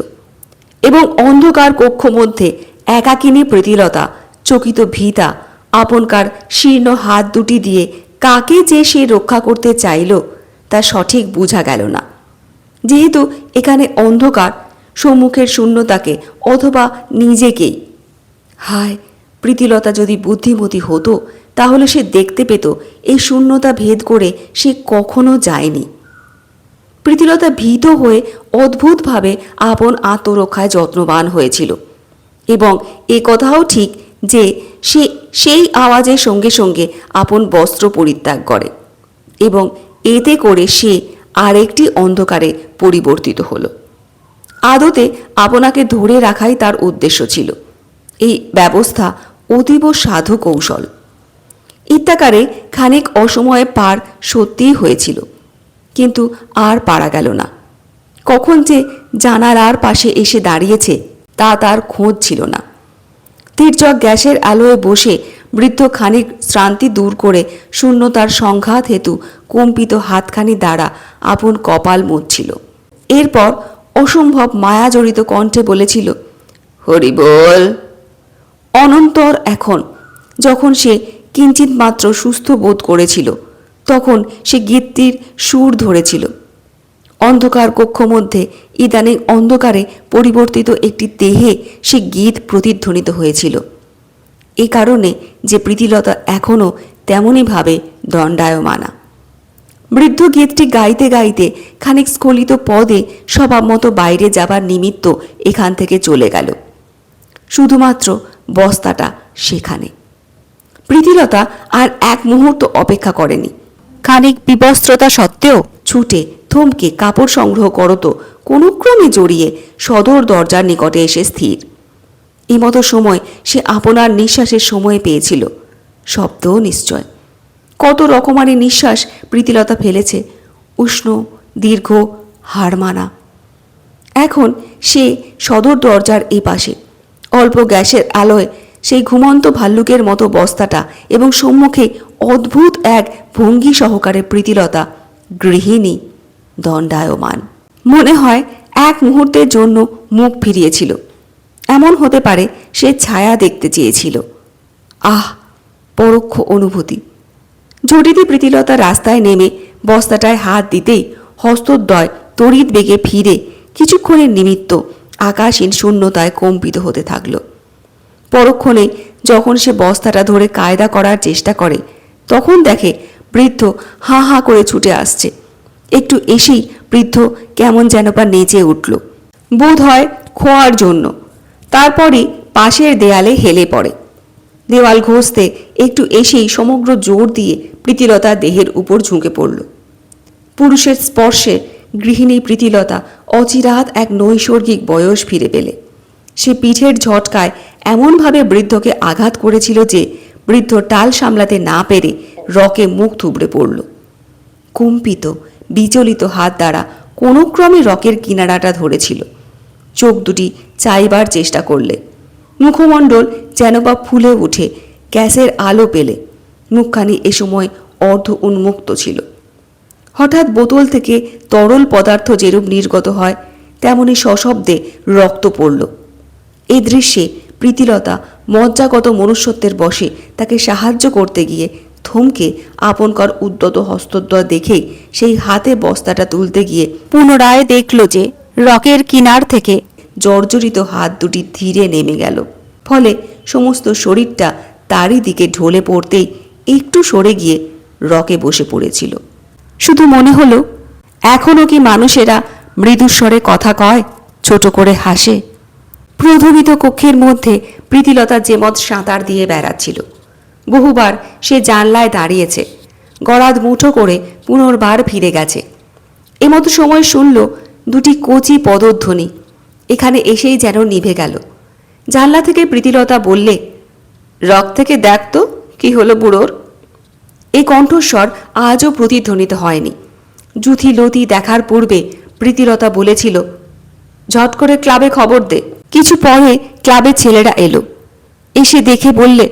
এবং অন্ধকার কক্ষ মধ্যে একাকিনী প্রীতিলতা চকিত ভীতা আপনকার শীর্ণ হাত দুটি দিয়ে কাকে যে সে রক্ষা করতে চাইল তা সঠিক বোঝা গেল না। যেহেতু এখানে অন্ধকার, সম্মুখের শূন্যতাকে অথবা নিজেকেই। হায়, প্রীতিলতা যদি বুদ্ধিমতী হতো তাহলে সে দেখতে পেত এই শূন্যতা ভেদ করে সে কখনো যায়নি। প্রীতিলতা ভীত হয়ে অদ্ভুতভাবে আপন আত্মরক্ষায় যত্নবান হয়েছিল, এবং এ কথাও ঠিক যে সে সেই আওয়াজের সঙ্গে সঙ্গে আপন বস্ত্র পরিত্যাগ করে, এবং এতে করে সে আরেকটি অন্ধকারে পরিবর্তিত হল। আদতে আপনাকে ধরে রাখাই তার উদ্দেশ্য ছিল। এই ব্যবস্থা অতীব সাধু কৌশল। ইত্যাকারে খানিক অসময়ে পার সত্যিই হয়েছিল, কিন্তু আর পারা গেল না। কখন যে জানালার পাশে এসে দাঁড়িয়েছে তা তার খোঁজ ছিল না। তির্যক গ্যাসের আলোয় বসে বৃদ্ধ খানিক শ্রান্তি দূর করে শূন্যতার সংঘাত হেতু কম্পিত হাতখানি দ্বারা আপন কপাল মুছছিল। এরপর অসম্ভব মায়াজড়িত কণ্ঠে বলেছিল, হরি বল। অনন্তর এখন যখন সে কিঞ্চিত মাত্র সুস্থ বোধ করেছিল, তখন সে গীতটির সুর ধরেছিল। অন্ধকার কক্ষ মধ্যে ইদানিং অন্ধকারে পরিবর্তিত একটি দেহে সে গীত প্রতিধ্বনিত হয়েছিল। এ কারণে যে প্রীতিলতা এখনও তেমনইভাবে দণ্ডায়মানা। বৃদ্ধ গীতটি গাইতে গাইতে খানিক স্খলিত পদে স্বভাবমতো বাইরে যাবার নিমিত্ত এখান থেকে চলে গেল। শুধুমাত্র বস্তাটা সেখানে। প্রীতিলতা আর এক মুহূর্ত অপেক্ষা করেনি। খানিক বিবস্ত্রতা সত্ত্বেও ছুটে থমকে কাপড় সংগ্রহ করত কোনো ক্রমে জড়িয়ে সদর দরজার নিকটে এসে স্থির। এমতো সময় সে আপনার নিঃশ্বাসের সময় পেয়েছিল, শব্দও নিশ্চয়। কত রকমারি নিঃশ্বাস প্রীতিলতা ফেলেছে, উষ্ণ, দীর্ঘ, হাড়মানা। এখন সে সদর দরজার এই পাশে অল্প গ্যাসের আলোয় সেই ঘুমন্ত ভাল্লুকের মতো বস্তাটা, এবং সম্মুখে অদ্ভুত এক ভঙ্গি সহকারে প্রীতিলতা গৃহিণী দণ্ডায়মান। মনে হয় এক মুহূর্তের জন্য মুখ ফিরিয়েছিল। এমন হতে পারে সে ছায়া দেখতে চেয়েছিল। আহ, পরোক্ষ অনুভূতি। ঝটিতি প্রীতিলতা রাস্তায় নেমে বস্তাটায় হাত দিতেই হস্তদ্বয় তড়িৎ বেগে ফিরে কিছুক্ষণের নিমিত্ত আকাশহীন শূন্যতায় কম্পিত হতে থাকলো। পরক্ষণে যখন সে বস্তাটা ধরে কায়দা করার চেষ্টা করে, তখন দেখে বৃদ্ধ হাঁ হাঁ করে ছুটে আসছে। একটু এসেই বৃদ্ধ কেমন যেন বা নেচে উঠল, বোধ হয় খোয়ার জন্য। তারপরই পাশের দেয়ালে হেলে পড়ে। দেওয়াল ঘষতে একটু এসেই সমগ্র জোর দিয়ে প্রীতিলতা দেহের উপর ঝুঁকে পড়ল। পুরুষের স্পর্শে গৃহিণী প্রীতিলতা অচিরাত এক নৈসর্গিক বয়স ফিরে পেলে। সে পিঠের ঝটকায় এমনভাবে বৃদ্ধকে আঘাত করেছিল যে বৃদ্ধ টাল সামলাতে না পেরে রকে মুখ থুবড়ে পড়ল। কম্পিত বিচলিত হাত দ্বারা কোনো ক্রমে রকের কিনারাটা ধরেছিল। চোখ দুটি চাইবার চেষ্টা করলে। মুখমণ্ডল যেন বা ফুলে উঠে গ্যাসের আলো পেলে। মুখখানি এ সময় অর্ধ উন্মুক্ত ছিল। হঠাৎ বোতল থেকে তরল পদার্থ যেরূপ নির্গত হয়, তেমনি সশব্দে রক্ত পড়ল। এই দৃশ্যে প্রীতিলতা মজ্জাগত মনুষ্যত্বের বশে তাকে সাহায্য করতে গিয়ে থমকে আপনকার উদ্যত হস্তদ্বয় দেখেই সেই হাতে বস্তাটা তুলতে গিয়ে পুনরায় দেখল যে রকের কিনার থেকে জর্জরিত হাত দুটি ধীরে নেমে গেল। ফলে সমস্ত শরীরটা তারই দিকে ঢলে পড়তেই একটু সরে গিয়ে রকে বসে পড়েছিল। শুধু মনে হলো, এখনও কি মানুষেরা মৃদুস্বরে কথা কয়, ছোট করে হাসে? প্রধমিত কক্ষের মধ্যে প্রীতিলতা যেমত সাঁতার দিয়ে বেড়াচ্ছিল। বহুবার সে জানলায় দাঁড়িয়েছে, গরাদ মুঠো করে পুনর্বার ফিরে গেছে। এমতো সময় শুনল দুটি কচি পদধ্বনি। এখানে এসেই যেন নিভে গেল। জানলা থেকে প্রীতিলতা বললে, রক থেকে দেখ তো কি হলো বুড়োর। এই কণ্ঠস্বর আজও প্রতিধ্বনিত হয়নি। যুথি লতি দেখার পূর্বে প্রীতিলতা বলেছিল, ঝট করে ক্লাবে খবর দে। কিছু পরে ক্লাবের ছেলেরা এলো। এসে দেখে বললে,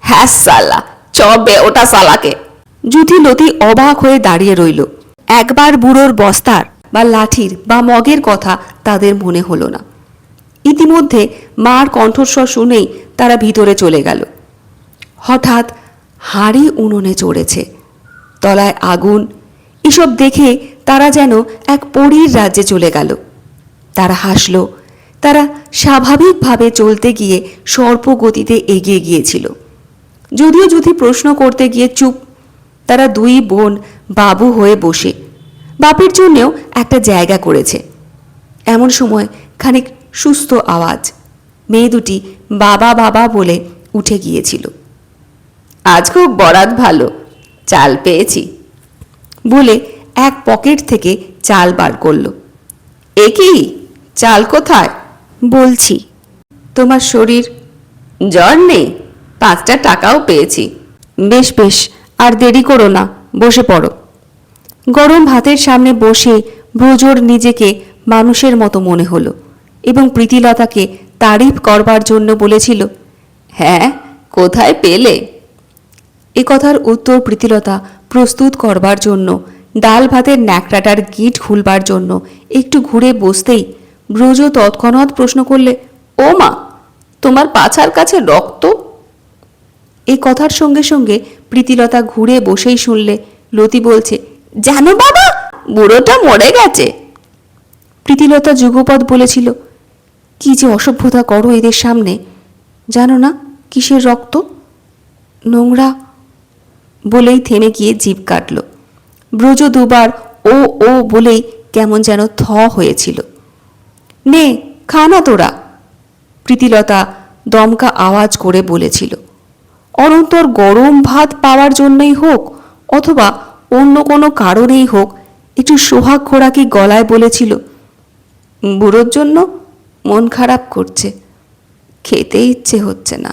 হ্যাঁ সালা, চবে ওটা সালাকে। যুথি লতি অবাক হয়ে দাঁড়িয়ে রইল। একবার বুড়োর বস্তার বা লাঠির বা মগের কথা তাদের মনে হলো না। ইতিমধ্যে মার কণ্ঠস্বর শুনেই তারা ভিতরে চলে গেল। হঠাৎ হাঁড়ি উনুনে চড়েছে, তলায় আগুন। এসব দেখে তারা যেন এক পরীর রাজ্যে চলে গেল। তারা হাসল। তারা স্বাভাবিকভাবে চলতে গিয়ে সর্পগতিতে এগিয়ে গিয়েছিল। যদিও যুথি প্রশ্ন করতে গিয়ে চুপ। তারা দুই বোন বাবু হয়ে বসে বাপের জন্যেও একটা জায়গা করেছে। এমন সময় খানিক সুস্থ আওয়াজ। মেয়ে দুটি বাবা বাবা বলে উঠে গিয়েছিল। আজ খুব বরাত ভালো, চাল পেয়েছি বলে এক পকেট থেকে চাল বার করল। এ কি, চাল কোথায়? বলছি। তোমার শরীর জ্বর নেই, 5টা টাকাও পেয়েছি। বেশ বেশ, আর দেরি করো না, বসে পড়ো। গরম ভাতের সামনে বসে ব্রজর নিজেকে মানুষের মতো মনে হলো এবং প্রীতিলতাকে তারিফ করবার জন্য বলেছিল, হ্যাঁ, কোথায় পেলে? এ কথার উত্তর প্রীতিলতা প্রস্তুত করবার জন্য ডাল ভাতের ন্যাকড়াটার গিঁট খুলবার জন্য একটু ঘুরে বসতেই ব্রজ তৎক্ষণাৎ প্রশ্ন করলে, ও মা, তোমার পাছার কাছে রক্ত? এই কথার সঙ্গে সঙ্গে প্রীতিলতা ঘুরে বসেই শুনলে লতি বলছে, জানো বাবা, বুড়োটা মরে গেছে। প্রীতিলতা যুগপৎ বলেছিল, কি যে অসভ্যতা করো এদের সামনে, জানো না কিসের রক্ত? নোংরা। বলেই থেমে গিয়ে জিভ কাটল। ব্রজ দুবার ও ও বলেই কেমন যেন থ হয়েছিল। নে খা না তোরা, প্রীতিলতা দমকা আওয়াজ করে বলেছিল। অনন্তর গরম ভাত পাওয়ার জন্যই হোক অথবা অন্য কোনো কারণেই হোক একটু সোহাগ খোরাকি গলায় বলেছিল, বুড়োর জন্য মন খারাপ করছে, খেতে ইচ্ছে হচ্ছে না।